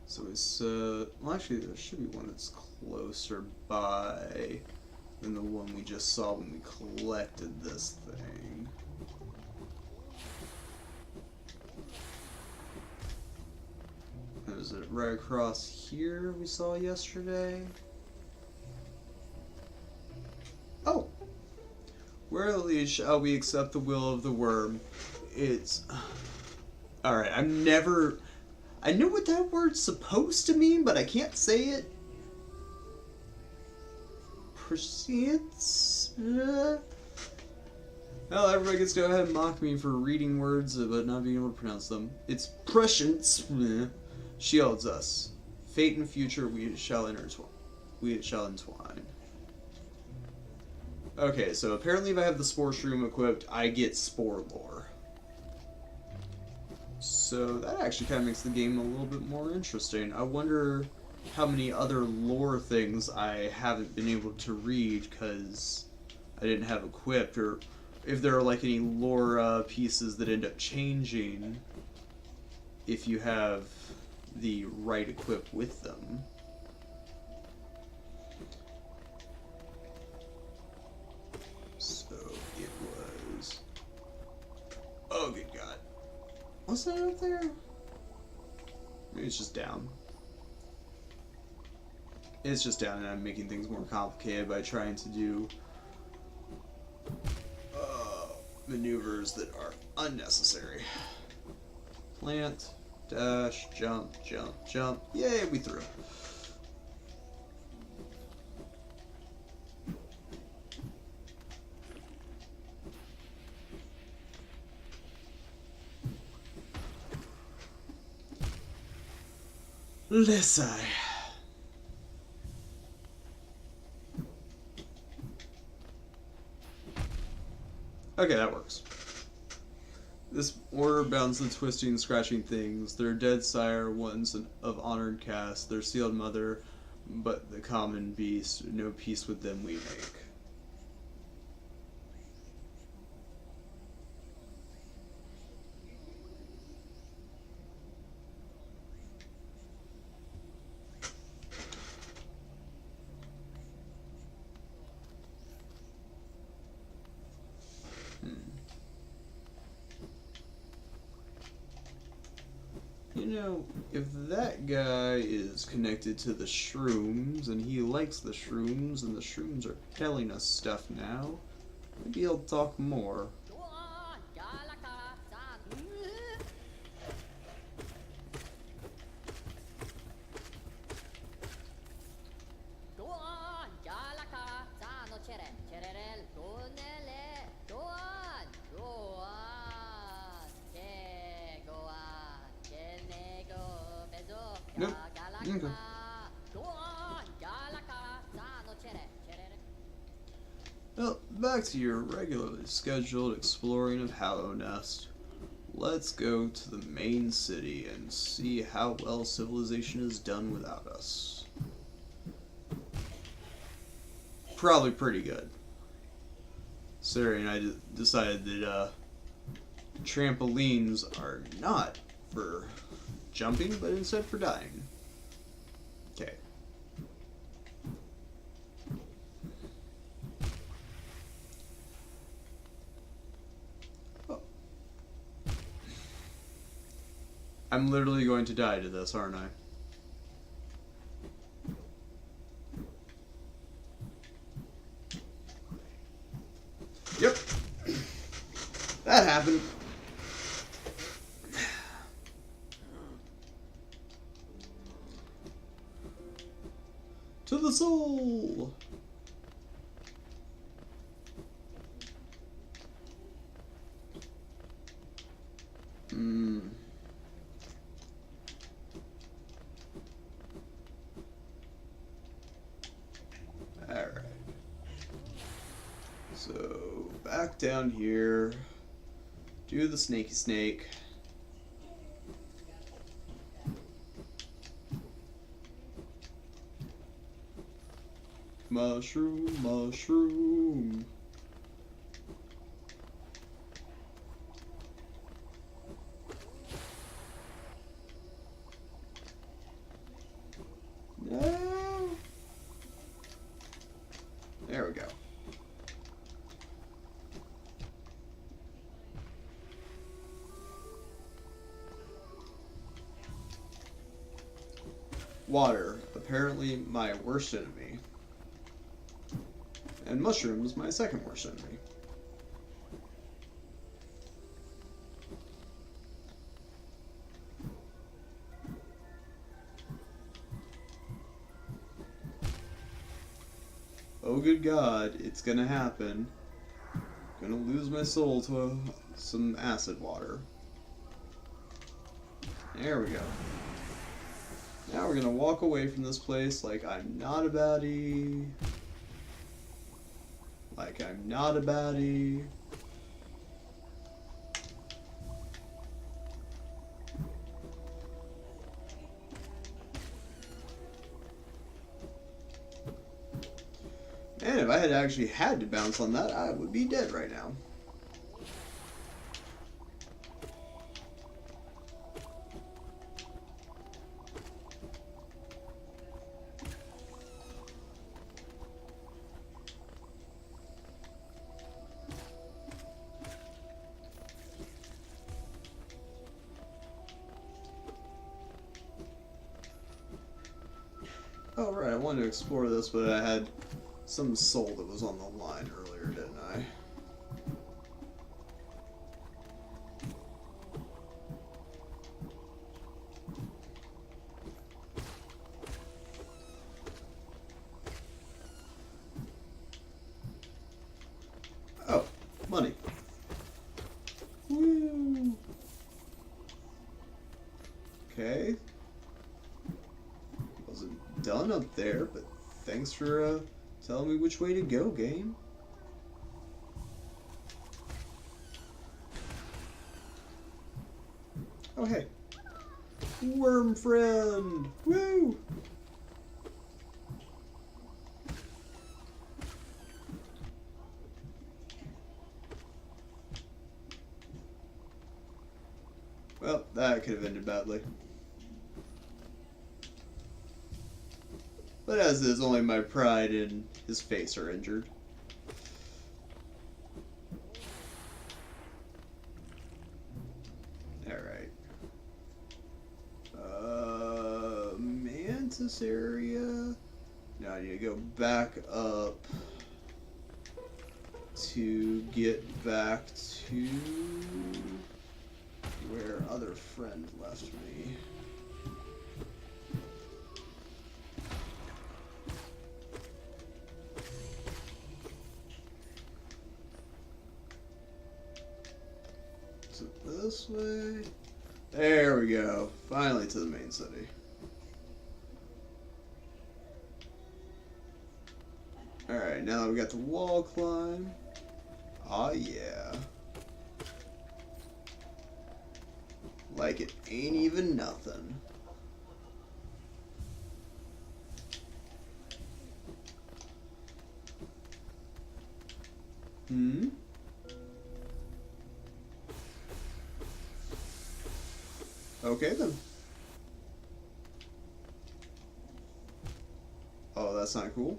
So it's, well actually there should be one that's closer by than the one we just saw when we collected this thing. Is it right across here we saw yesterday? Oh! Rarely shall we accept the will of the worm. It's... Alright, I know what that word's supposed to mean, but I can't say it. Proceeds? Well, everybody gets to go ahead and mock me for reading words but not being able to pronounce them. It's prescience. Shields us. Fate and future we shall entwine. Okay, so apparently if I have the spore shroom equipped, I get spore lore. So that actually kind of makes the game a little bit more interesting. I wonder how many other lore things I haven't been able to read because I didn't have equipped, or if there are like any lore pieces that end up changing if you have the right equip with them. So it was... Oh good god. What's that up there? Maybe it's just down. It's just down and I'm making things more complicated by trying to do maneuvers that are unnecessary. Plant, dash, jump, jump, jump. Yay, we threw. Listen. Okay, that works. This order bounds the twisting, scratching things. Their dead sire, ones of honored caste, their sealed mother, but the common beast, no peace with them we make. You know, if that guy is connected to the shrooms, and he likes the shrooms, and the shrooms are telling us stuff now, maybe he'll talk more. Nope. Okay. Well, back to your regularly scheduled exploring of Hallow Nest. Let's go to the main city and see how well civilization is done without us. Probably pretty good. Sari and I decided that trampolines are not for jumping, but instead for dying. Okay. Oh. I'm literally going to die to this, aren't I? Yep. That happened. To the soul! Alright. So, back down here. Do the snaky snake. Mushroom, mushroom. No. There we go. Water, apparently my worst enemy. And mushrooms, my second worst enemy. Oh good God, it's gonna happen. Gonna lose my soul to some acid water. There we go. Now we're gonna walk away from this place like I'm not a baddie. Like I'm not a baddie. Man, if I had actually had to bounce on that, I would be dead right now. Oh right, I wanted to explore this, but I had some soul that was on the line earlier, didn't I? Oh, money. Woo! Okay. Wasn't done up there, but thanks for telling me which way to go, game. Oh hey. Worm friend! Woo! Well, that could have ended badly. But as is, only my pride and his face are injured. Alright. Mantis area. Now I need to go back up to get back to where other friend left me. Is it this way? There we go. Finally to the main city. Alright, now that we got the wall climb. Aw, yeah. Like it ain't even nothing. Hmm? Okay then. Oh, that's not cool.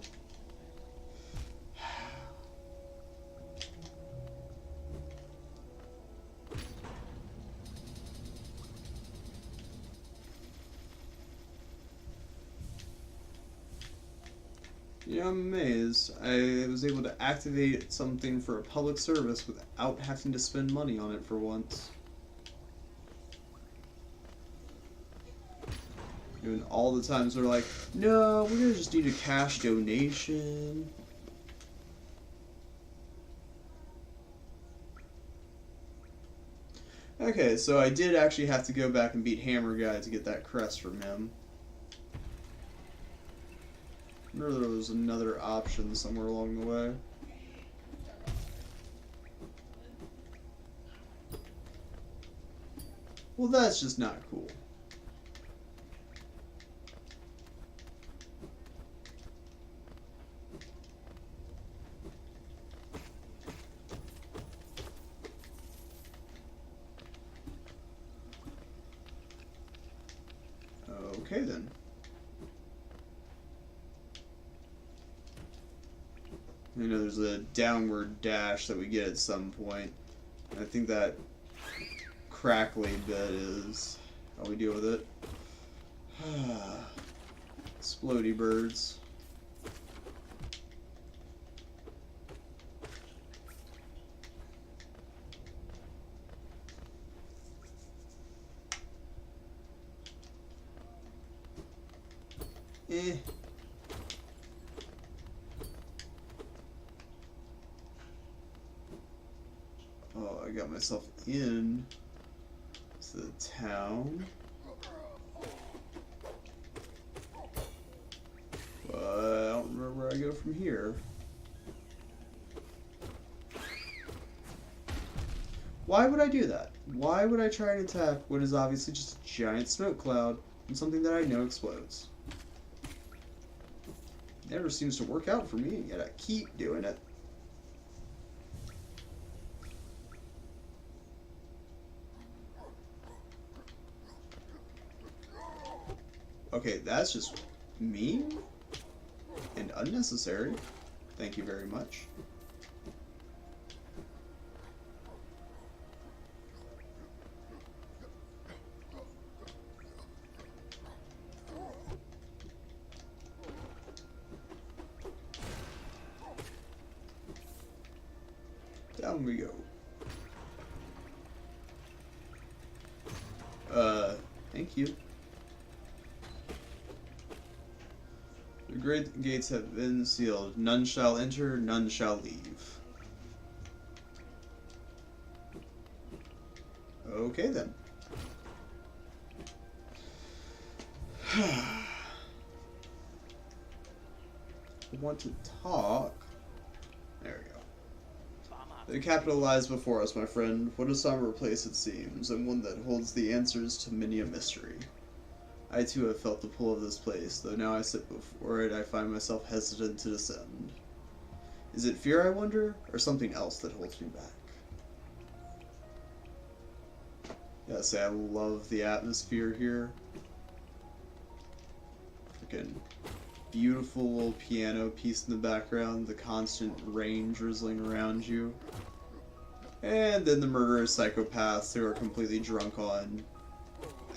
Yeah, I'm amazed. I was able to activate something for a public service without having to spend money on it for once. And all the times they're like, no, we're gonna just need a cash donation. Okay, so I did actually have to go back and beat Hammer Guy to get that crest from him. I remember there was another option somewhere along the way. Well, that's just not cool. Okay then. I know there's a downward dash that we get at some point. I think that crackly bit is how we deal with it. Explodey birds. Eh. Oh, I got myself in to the town. But I don't remember where I go from here. Why would I do that? Why would I try and attack what is obviously just a giant smoke cloud and something that I know explodes? Never seems to work out for me, yet I keep doing it. Okay, that's just mean and unnecessary. Thank you very much. Down we go. Thank you. The great gates have been sealed. None shall enter, none shall leave. Okay then. I want to talk. There we go. The capital lies before us, my friend. What a somber place it seems, and one that holds the answers to many a mystery. I too have felt the pull of this place, though now I sit before it I find myself hesitant to descend. Is it fear, I wonder, or something else that holds me back? Gotta say, I love the atmosphere here. Freaking beautiful little piano piece in the background, the constant rain drizzling around you. And then the murderous psychopaths who are completely drunk on,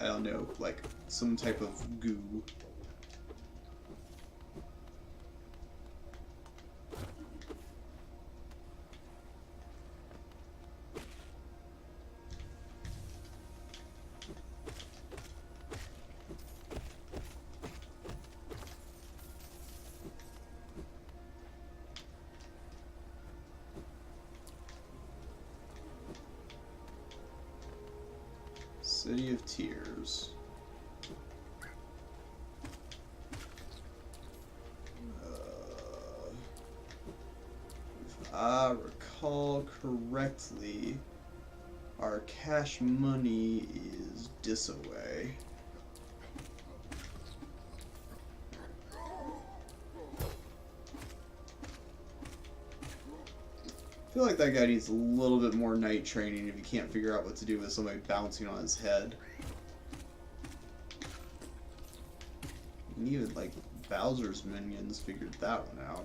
I don't know, like some type of goo. City of Tears. I recall correctly, our cash money is this away. I feel like that guy needs a little bit more night training if he can't figure out what to do with somebody bouncing on his head. And even, like, Bowser's minions figured that one out.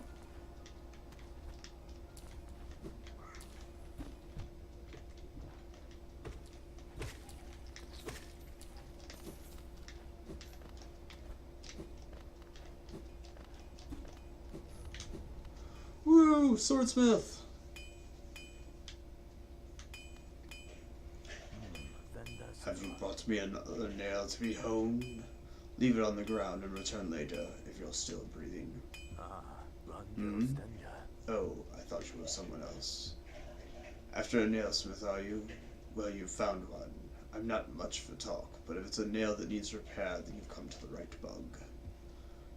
Woo! Swordsmith! Have you brought me another nail to be honed? Leave it on the ground and return later if you're still breathing. Hmm? Oh, I thought you were someone else. After a nailsmith, are you? Well, you've found one. I'm not much for talk, but if it's a nail that needs repair, then you've come to the right bug.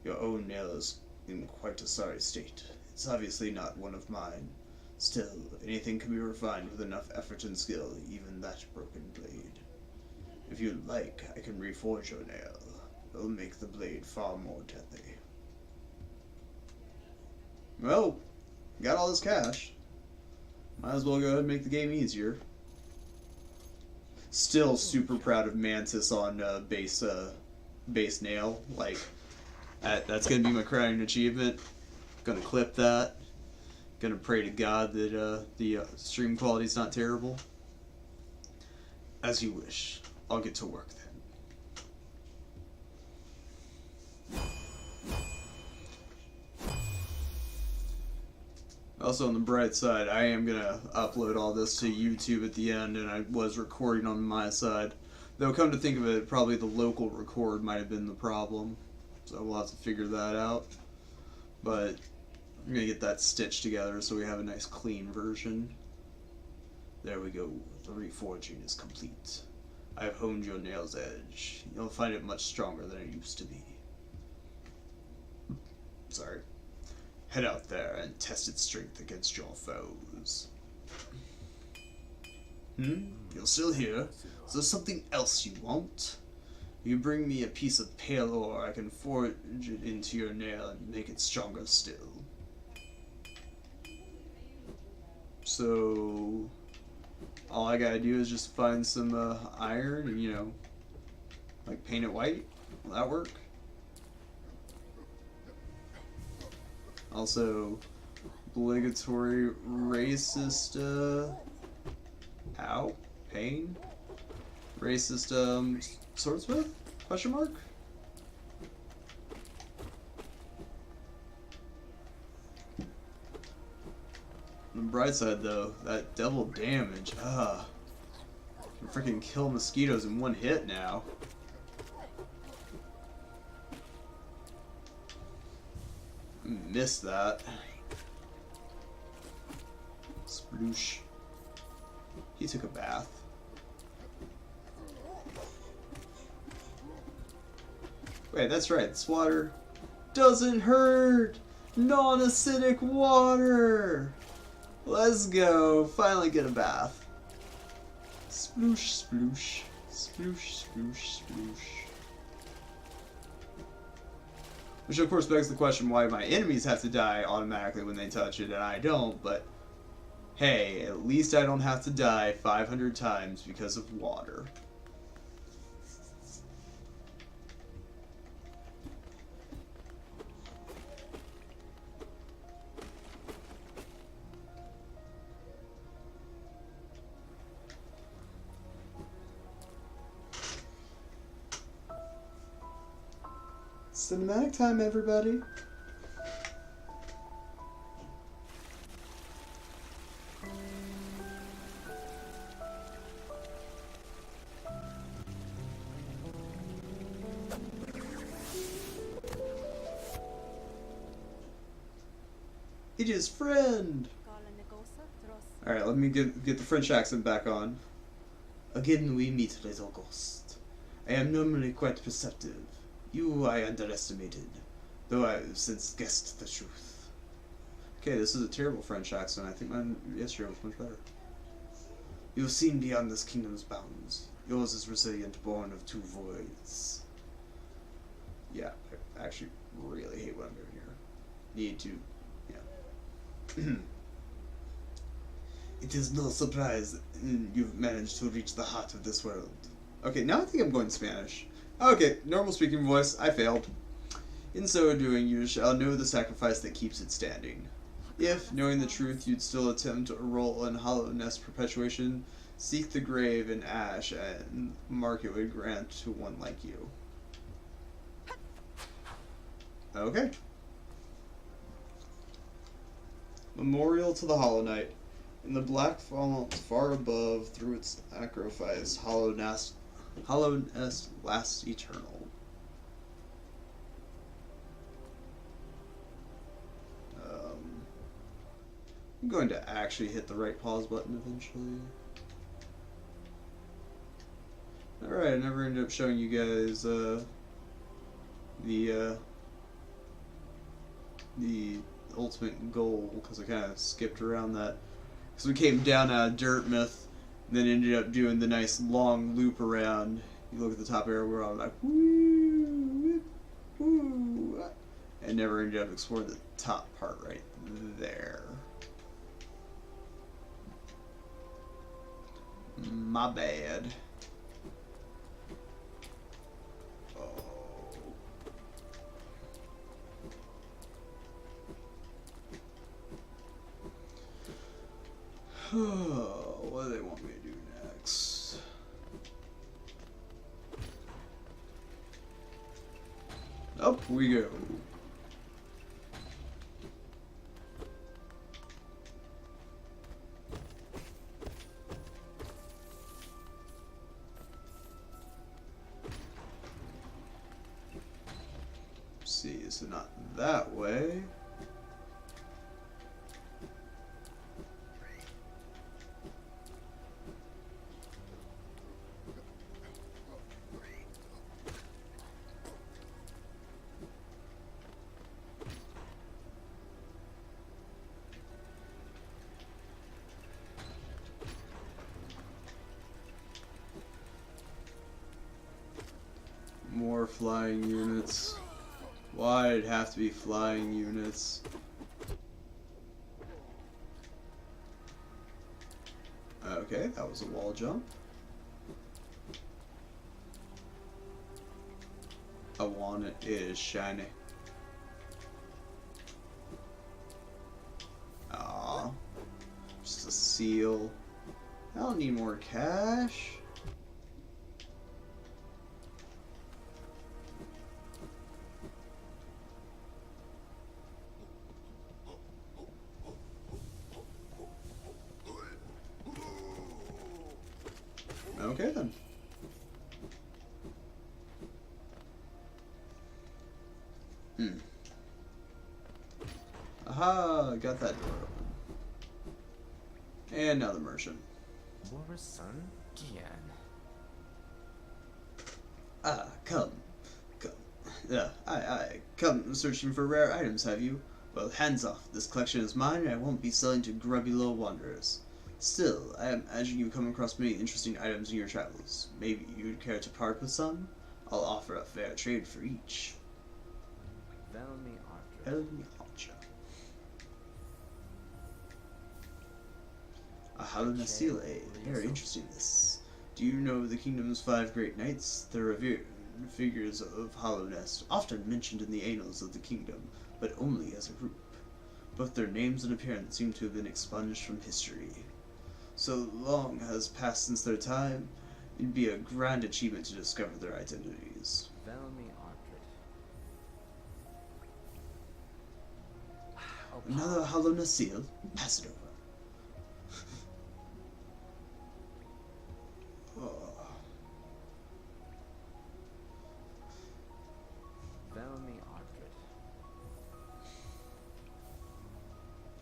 Your own nail is in quite a sorry state. It's obviously not one of mine. Still, anything can be refined with enough effort and skill, even that broken blade. If you'd like, I can reforge your nail. It'll make the blade far more deadly. Well, got all this cash. Might as well go ahead and make the game easier. Still super proud of Mantis on base nail. Like, that's gonna be my crowning achievement. Gonna clip that. Gonna pray to God that the stream quality's not terrible. As you wish. I'll get to work then. Also, on the bright side, I am gonna upload all this to YouTube at the end, and I was recording on my side. Though, come to think of it, probably the local record might have been the problem. So we'll have to figure that out. But I'm gonna get that stitched together so we have a nice clean version. There we go. The reforging is complete. I have honed your nail's edge. You'll find it much stronger than it used to be. Sorry. Head out there and test its strength against your foes. You're still here? Is there something else you want? You bring me a piece of pale ore, I can forge it into your nail and make it stronger still. So all I gotta do is just find some iron and, you know, like paint it white. Will that work? Also, obligatory racist, ow, pain? Racist, swordsmith? Question mark? On the bright side, though, that double damage, can freaking kill mosquitoes in one hit now. Missed that. Sploosh. He took a bath. Wait, that's right. This water doesn't hurt! Non-acidic water! Let's go. Finally get a bath. Sploosh, sploosh. Sploosh, sploosh, sploosh. Which of course begs the question why my enemies have to die automatically when they touch it and I don't, but hey, at least I don't have to die 500 times because of water. Cinematic time, everybody. It is friend. Alright, let me get the French accent back on. Again we meet, little ghost. I am normally quite perceptive. You I underestimated, though I have since guessed the truth. Okay, this is a terrible French accent. I think mine yesterday was much better. You have seen beyond this kingdom's bounds. Yours is resilient, born of two voids. Yeah, I actually really hate what I'm doing here. Need to, yeah. It is no surprise you've managed to reach the heart of this world. Okay, now I think I'm going Spanish. Okay, normal speaking voice, I failed. In so doing, you shall know the sacrifice that keeps it standing. If, knowing the truth, you'd still attempt a role in hollow nest perpetuation, seek the grave in ash, and mark it would grant to one like you. Okay. Memorial to the Hollow Knight. In the black font far above, through its sacrifice, hollow nest lasts eternal. I'm going to actually hit the right pause button eventually. Alright, I never ended up showing you guys the ultimate goal because I kind of skipped around that. Because we came down out of Dirtmouth and then ended up doing the nice long loop around. You look at the top area, we're all like, woo, woo, and never ended up exploring the top part right there. My bad. Oh, what do they want me to do next? Up we go. See, so not that way. More flying units. Why'd it have to be flying units? Okay, that was a wall jump. I want it. It is shiny. Aw. Just a seal. I don't need more cash. Okay then. Aha, got that door open. And now the merchant. Ah, come. I come searching for rare items, have you? Well, hands off. This collection is mine and I won't be selling to grubby little wanderers. Still, I imagine you've come across many interesting items in your travels. Maybe you'd care to part with some? I'll offer a fair trade for each. A hollow seal, very interesting this. Do you know the kingdom's 5 great knights? They're revered figures of Hollownest, often mentioned in the annals of the kingdom, but only as a group. Both their names and appearance seem to have been expunged from history. So long has passed since their time, it'd be a grand achievement to discover their identities. Another Hollownest seal? Pass it over.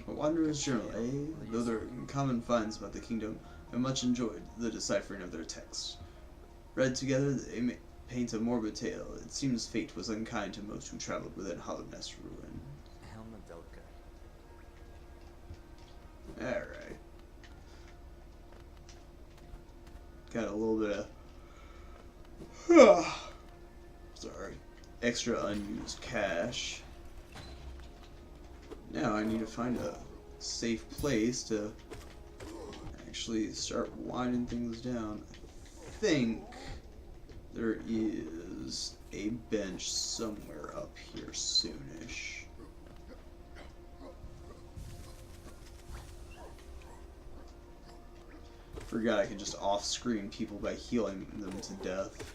A Wanderer's Journal, eh? Though there are common finds about the kingdom, I much enjoyed the deciphering of their text. Read together, they paint a morbid tale. It seems fate was unkind to most who traveled within Hollownest ruin. Alright. Got a little bit of sorry. Extra unused cash. Now I need to find a safe place to actually start winding things down. I think there is a bench somewhere up here soonish. Forgot I could just off-screen people by healing them to death.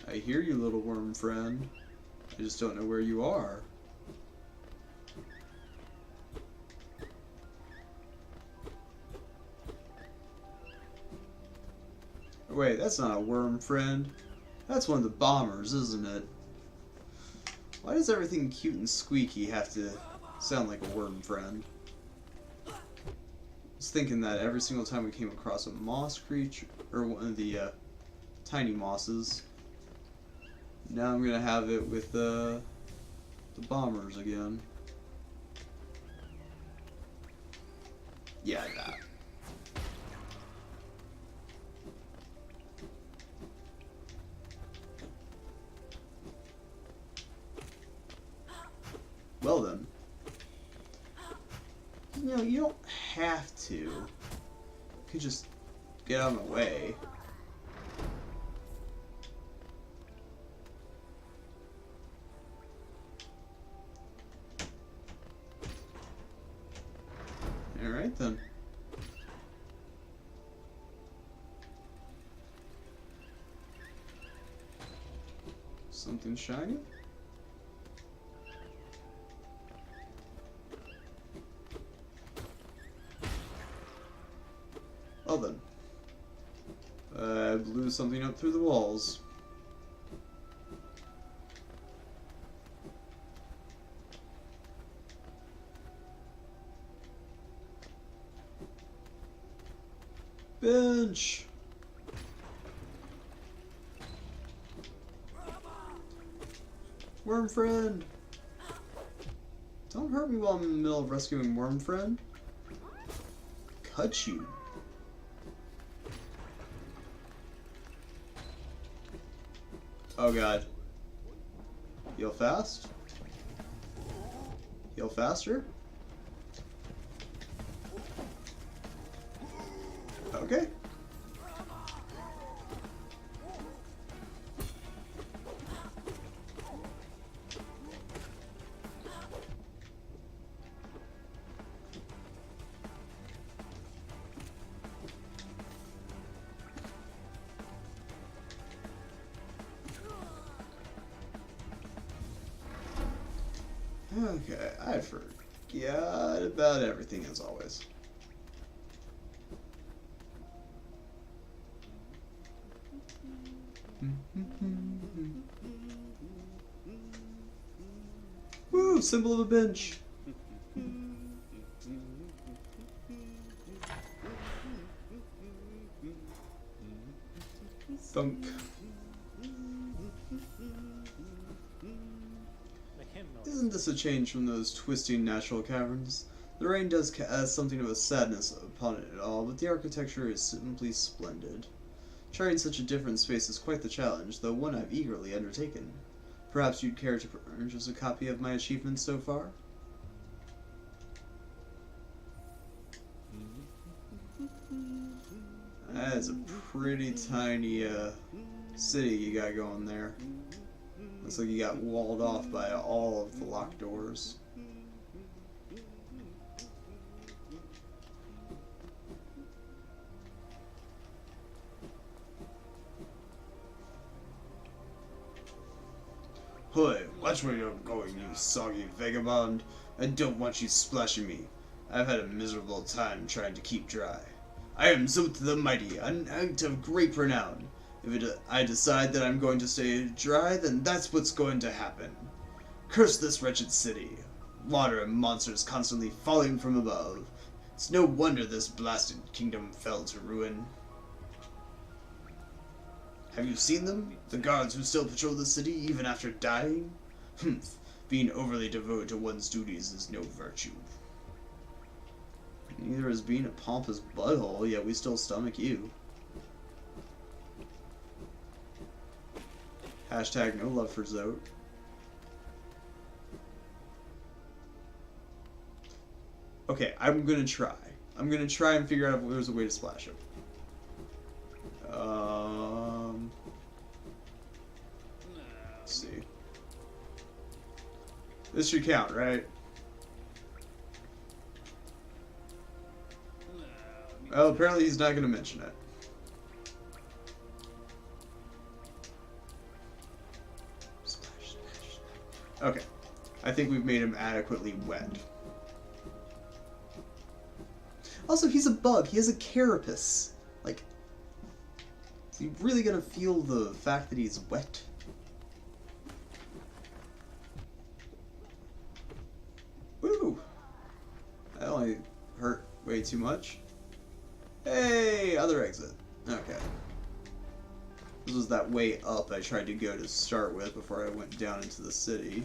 I hear you, little worm friend. I just don't know where you are. Wait, that's not a worm friend. That's one of the bombers, isn't it? Why does everything cute and squeaky have to sound like a worm friend? I was thinking that every single time we came across a moss creature, or one of the tiny mosses. Now I'm gonna have it with the bombers again. Yeah, that. Well then. You know, you don't have to. You could just get out of my way. Alright then. Something shiny? Well then. I blew something up through the walls. Bench! Worm friend! Don't hurt me while I'm in the middle of rescuing worm friend. Cut you. Oh god. Heal fast? Heal faster? Okay. Okay, I forgot about everything as always. Woo! Symbol of a bench. Thunk. Isn't this a change from those twisting natural caverns? The rain does cast something of a sadness upon it all, but the architecture is simply splendid. Charting such a different space is quite the challenge, though one I've eagerly undertaken. Perhaps you'd care to purchase a copy of my achievements so far? That is a pretty tiny city you got going there. Looks like you got walled off by all of the locked doors. Hoy, watch where you're going, you soggy vagabond. I don't want you splashing me. I've had a miserable time trying to keep dry. I am Zoth the Mighty, an knight of great renown. If I decide that I'm going to stay dry, then that's what's going to happen. Curse this wretched city. Water and monsters constantly falling from above. It's no wonder this blasted kingdom fell to ruin. Have you seen them? The guards who still patrol the city even after dying? Humph. Being overly devoted to one's duties is no virtue. Neither is being a pompous butthole, yet we still stomach you. Hashtag no love for Zote. Okay, I'm gonna try. I'm gonna try and figure out if there's a way to splash him. Let's see. This should count, right? Well, apparently he's not going to mention it. Splash, splash. Okay. I think we've made him adequately wet. Also, he's a bug. He has a carapace. Like, is he really going to feel the fact that he's wet? Woo! That only hurt way too much. Hey, other exit. Okay. This was that way up I tried to go to start with before I went down into the city.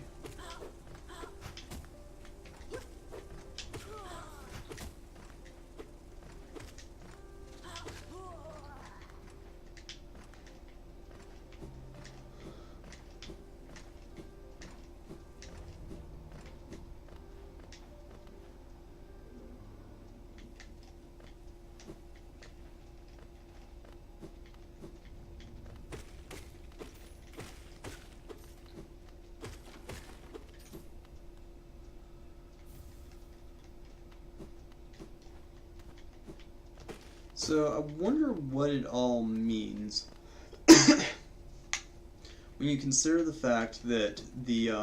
So I wonder what it all means when you consider the fact that the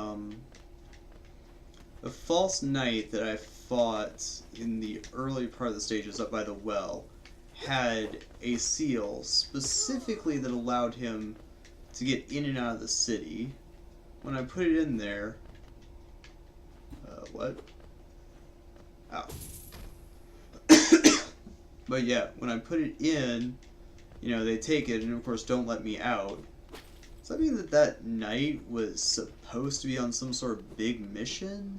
false knight that I fought in the early part of the stages up by the well had a seal specifically that allowed him to get in and out of the city. When I put it in there, what? Ow. But yeah, when I put it in, you know, they take it and of course don't let me out. Does that mean that that knight was supposed to be on some sort of big mission?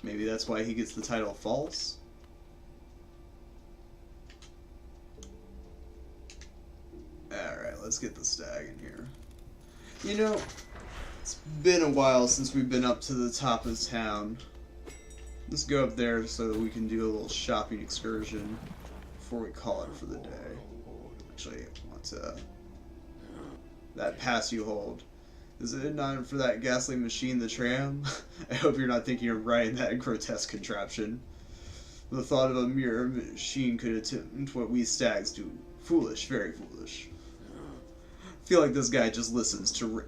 Maybe that's why he gets the title false? Alright, let's get the stag in here. You know, it's been a while since we've been up to the top of town. Let's go up there so that we can do a little shopping excursion before we call it for the day. Actually, I want to... That pass you hold. Is it not for that gasoline machine, the tram? I hope you're not thinking of riding that grotesque contraption. The thought of a mere machine could attempt what we stags do. Foolish, very foolish. I feel like this guy just listens to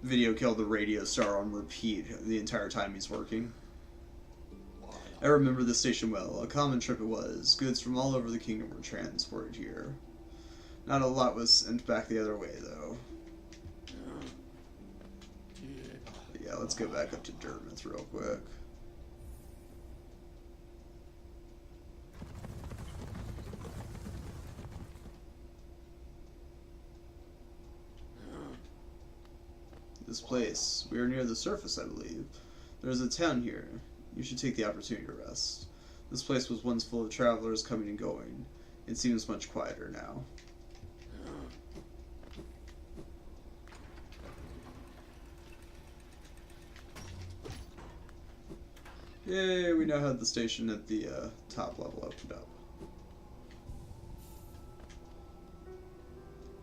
Video Kill the Radio Star on repeat the entire time he's working. I remember this station well. A common trip it was. Goods from all over the kingdom were transported here. Not a lot was sent back the other way, though. But yeah, let's go back up to Dermot real quick. This place. We are near the surface, I believe. There's a town here. You should take the opportunity to rest. This place was once full of travelers coming and going. It seems much quieter now. Yay, we now have the station at the top level opened up.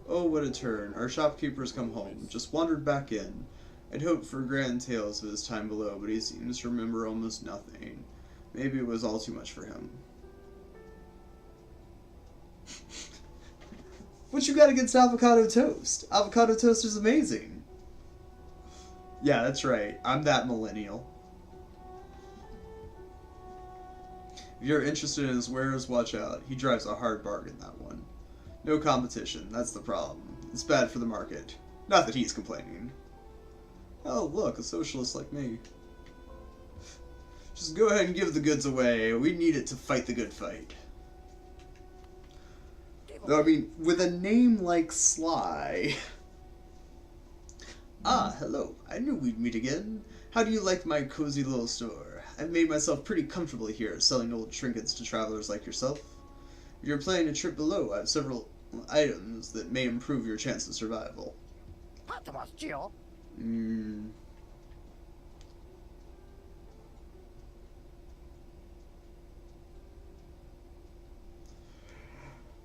Oh, what a turn. Our shopkeeper's come home. Just wandered back in. I'd hoped for grand tales of his time below, but he seems to remember almost nothing. Maybe it was all too much for him. What you got against avocado toast? Avocado toast is amazing. Yeah, that's right. I'm that millennial. If you're interested in his wares, watch out. He drives a hard bargain, that one. No competition, that's the problem. It's bad for the market. Not that he's complaining. Oh, look, a socialist like me. Just go ahead and give the goods away. We need it to fight the good fight. Though, I mean, with a name like Sly. Ah, hello. I knew we'd meet again. How do you like my cozy little store? I've made myself pretty comfortable here, selling old trinkets to travelers like yourself. If you're planning a trip below, I have several items that may improve your chance of survival. Hmm.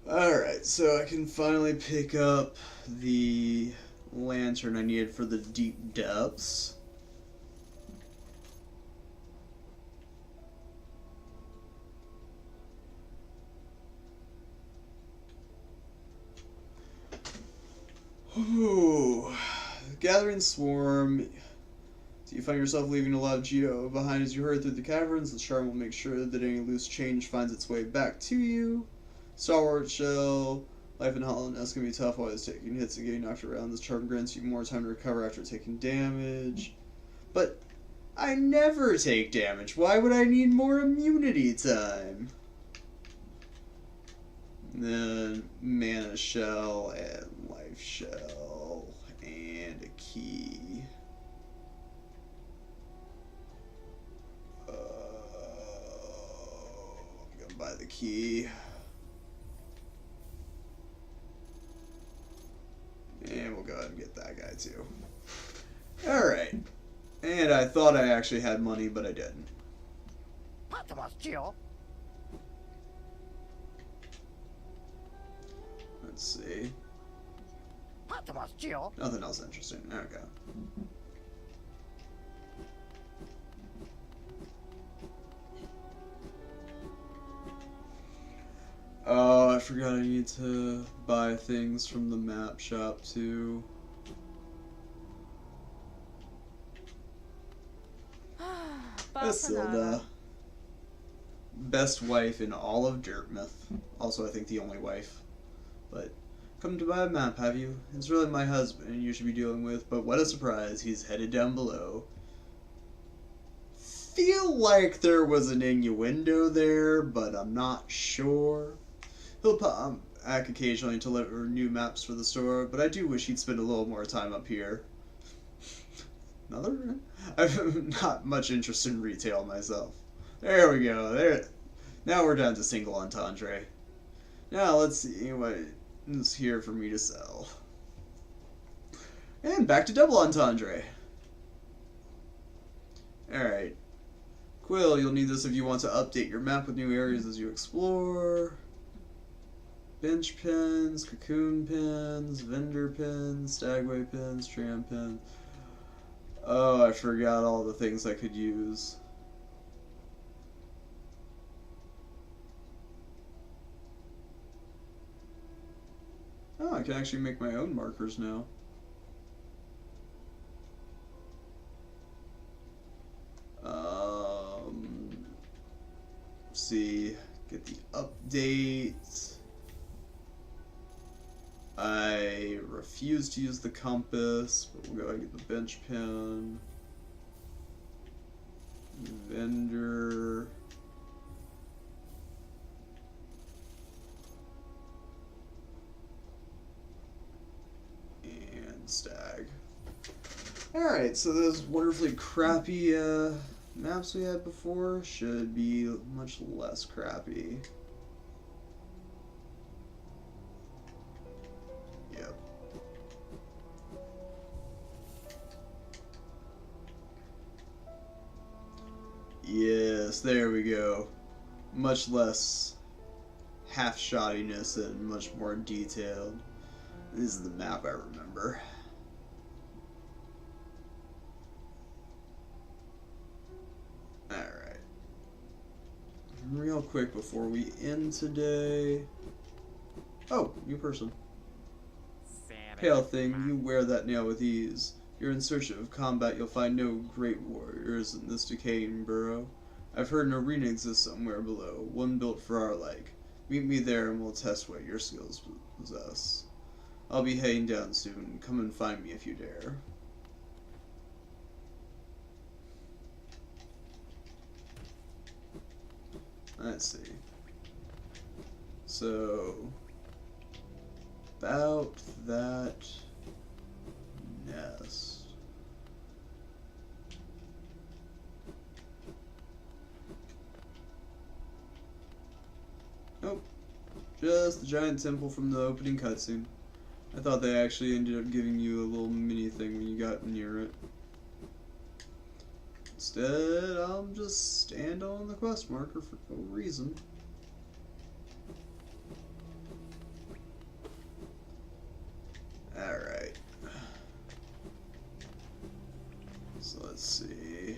Alright, so I can finally pick up the lantern I needed for the deep depths. Ooh. Gathering swarm. So you find yourself leaving a lot of Geo behind as you hurry through the caverns. The charm will make sure that any loose change finds its way back to you. Stalwart Shell. Life in Hollowness can be tough while it's taking hits and getting knocked around. This charm grants you more time to recover after taking damage. But I never take damage. Why would I need more immunity time? And then Mana Shell and Life Shell and a key. I'm gonna buy the key. And we'll go ahead and get that guy too. Alright. And I thought I actually had money, but I didn't. Let's see. Nothing else interesting. Okay. Oh, I forgot I need to buy things from the map shop too. Basilda. Best wife in all of Dirtmouth. Also, I think the only wife. But, come to buy a map, have you? It's really my husband you should be dealing with, but what a surprise, he's headed down below. Feel like there was an innuendo there, but I'm not sure. He'll pop back occasionally to deliver new maps for the store, but I do wish he'd spend a little more time up here. Another? I'm not much interested in retail myself. There we go. There. Now we're down to single entendre. Now let's see what is here for me to sell. And back to double entendre. Alright. Quill, you'll need this if you want to update your map with new areas as you explore. Bench pins, cocoon pins, vendor pins, stagway pins, tram pins. Oh, I forgot all the things I could use. Oh, I can actually make my own markers now. Let's see, get the update. I refuse to use the compass, but we'll go ahead and get the bench pin. Vendor. And stag. Alright, so those wonderfully crappy maps we had before should be much less crappy. Yep. Yes, there we go. Much less half-shottiness and much more detailed. This is the map I remember. Alright. Real quick before we end today. Oh, new person. Pale thing, you wear that nail with ease. If you're in search of combat, you'll find no great warriors in this decaying burrow. I've heard an arena exists somewhere below, one built for our like. Meet me there and we'll test what your skills possess. I'll be heading down soon. Come and find me if you dare. Let's see. So, about that nest. Nope. Just the giant temple from the opening cutscene. I thought they actually ended up giving you a little mini thing when you got near it. Instead, I'm just stand on the quest marker for no reason. Alright. So let's see.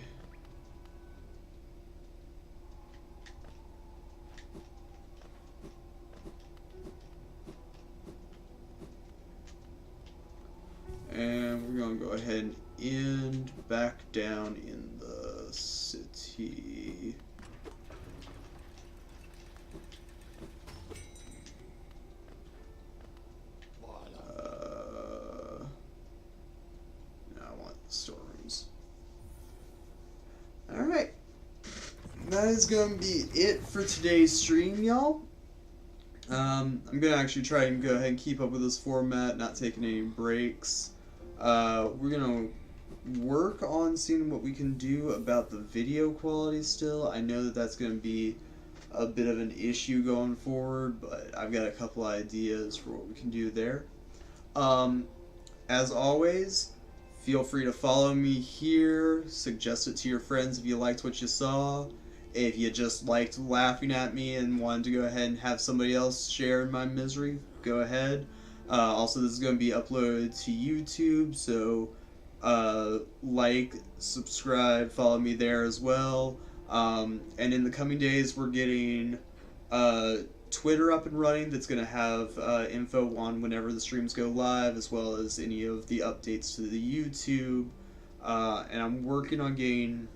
And we're going to go ahead and end back down in the city. Now I want the storerooms. Alright. That is going to be it for today's stream, y'all. I'm going to actually try and go ahead and keep up with this format, not taking any breaks. We're going to work on seeing what we can do about the video quality still. I know that that's going to be a bit of an issue going forward, but I've got a couple ideas for what we can do there. As always, feel free to follow me here, suggest it to your friends if you liked what you saw. If you just liked laughing at me and wanted to go ahead and have somebody else share in my misery, go ahead. Also, this is going to be uploaded to YouTube, so like, subscribe, follow me there as well. And in the coming days, we're getting Twitter up and running that's going to have info on whenever the streams go live, as well as any of the updates to the YouTube. And I'm working on getting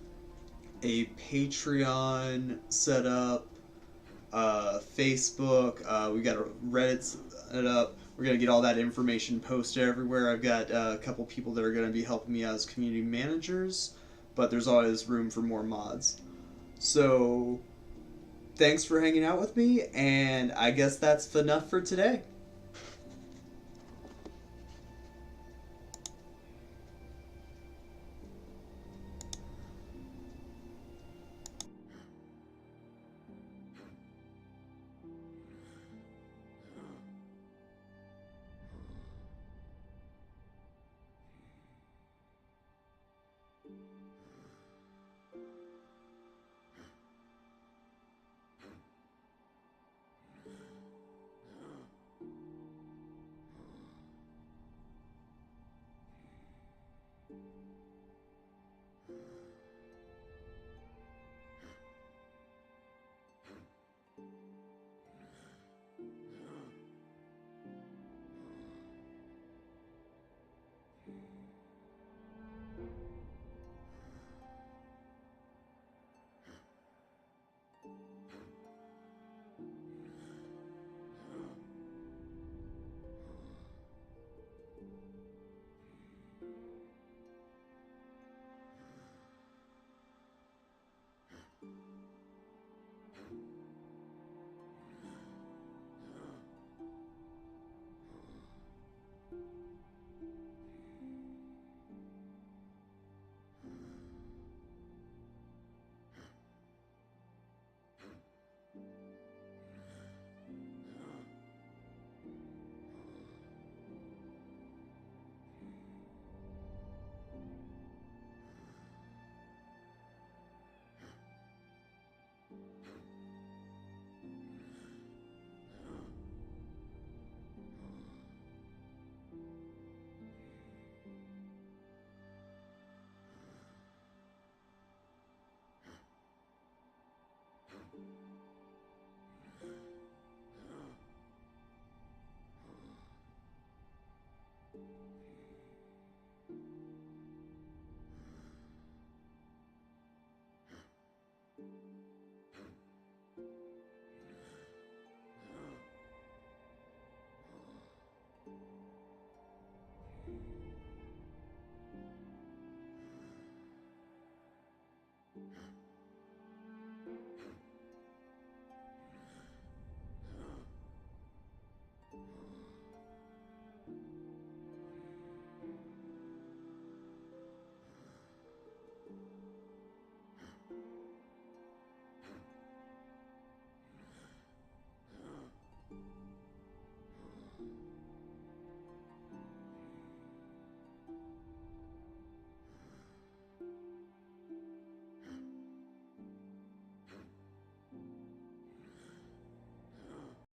a Patreon set up, Facebook, we got a Reddit set up. We're going to get all that information posted everywhere. I've got a couple people that are going to be helping me out as community managers, but there's always room for more mods. So, thanks for hanging out with me, and I guess that's enough for today.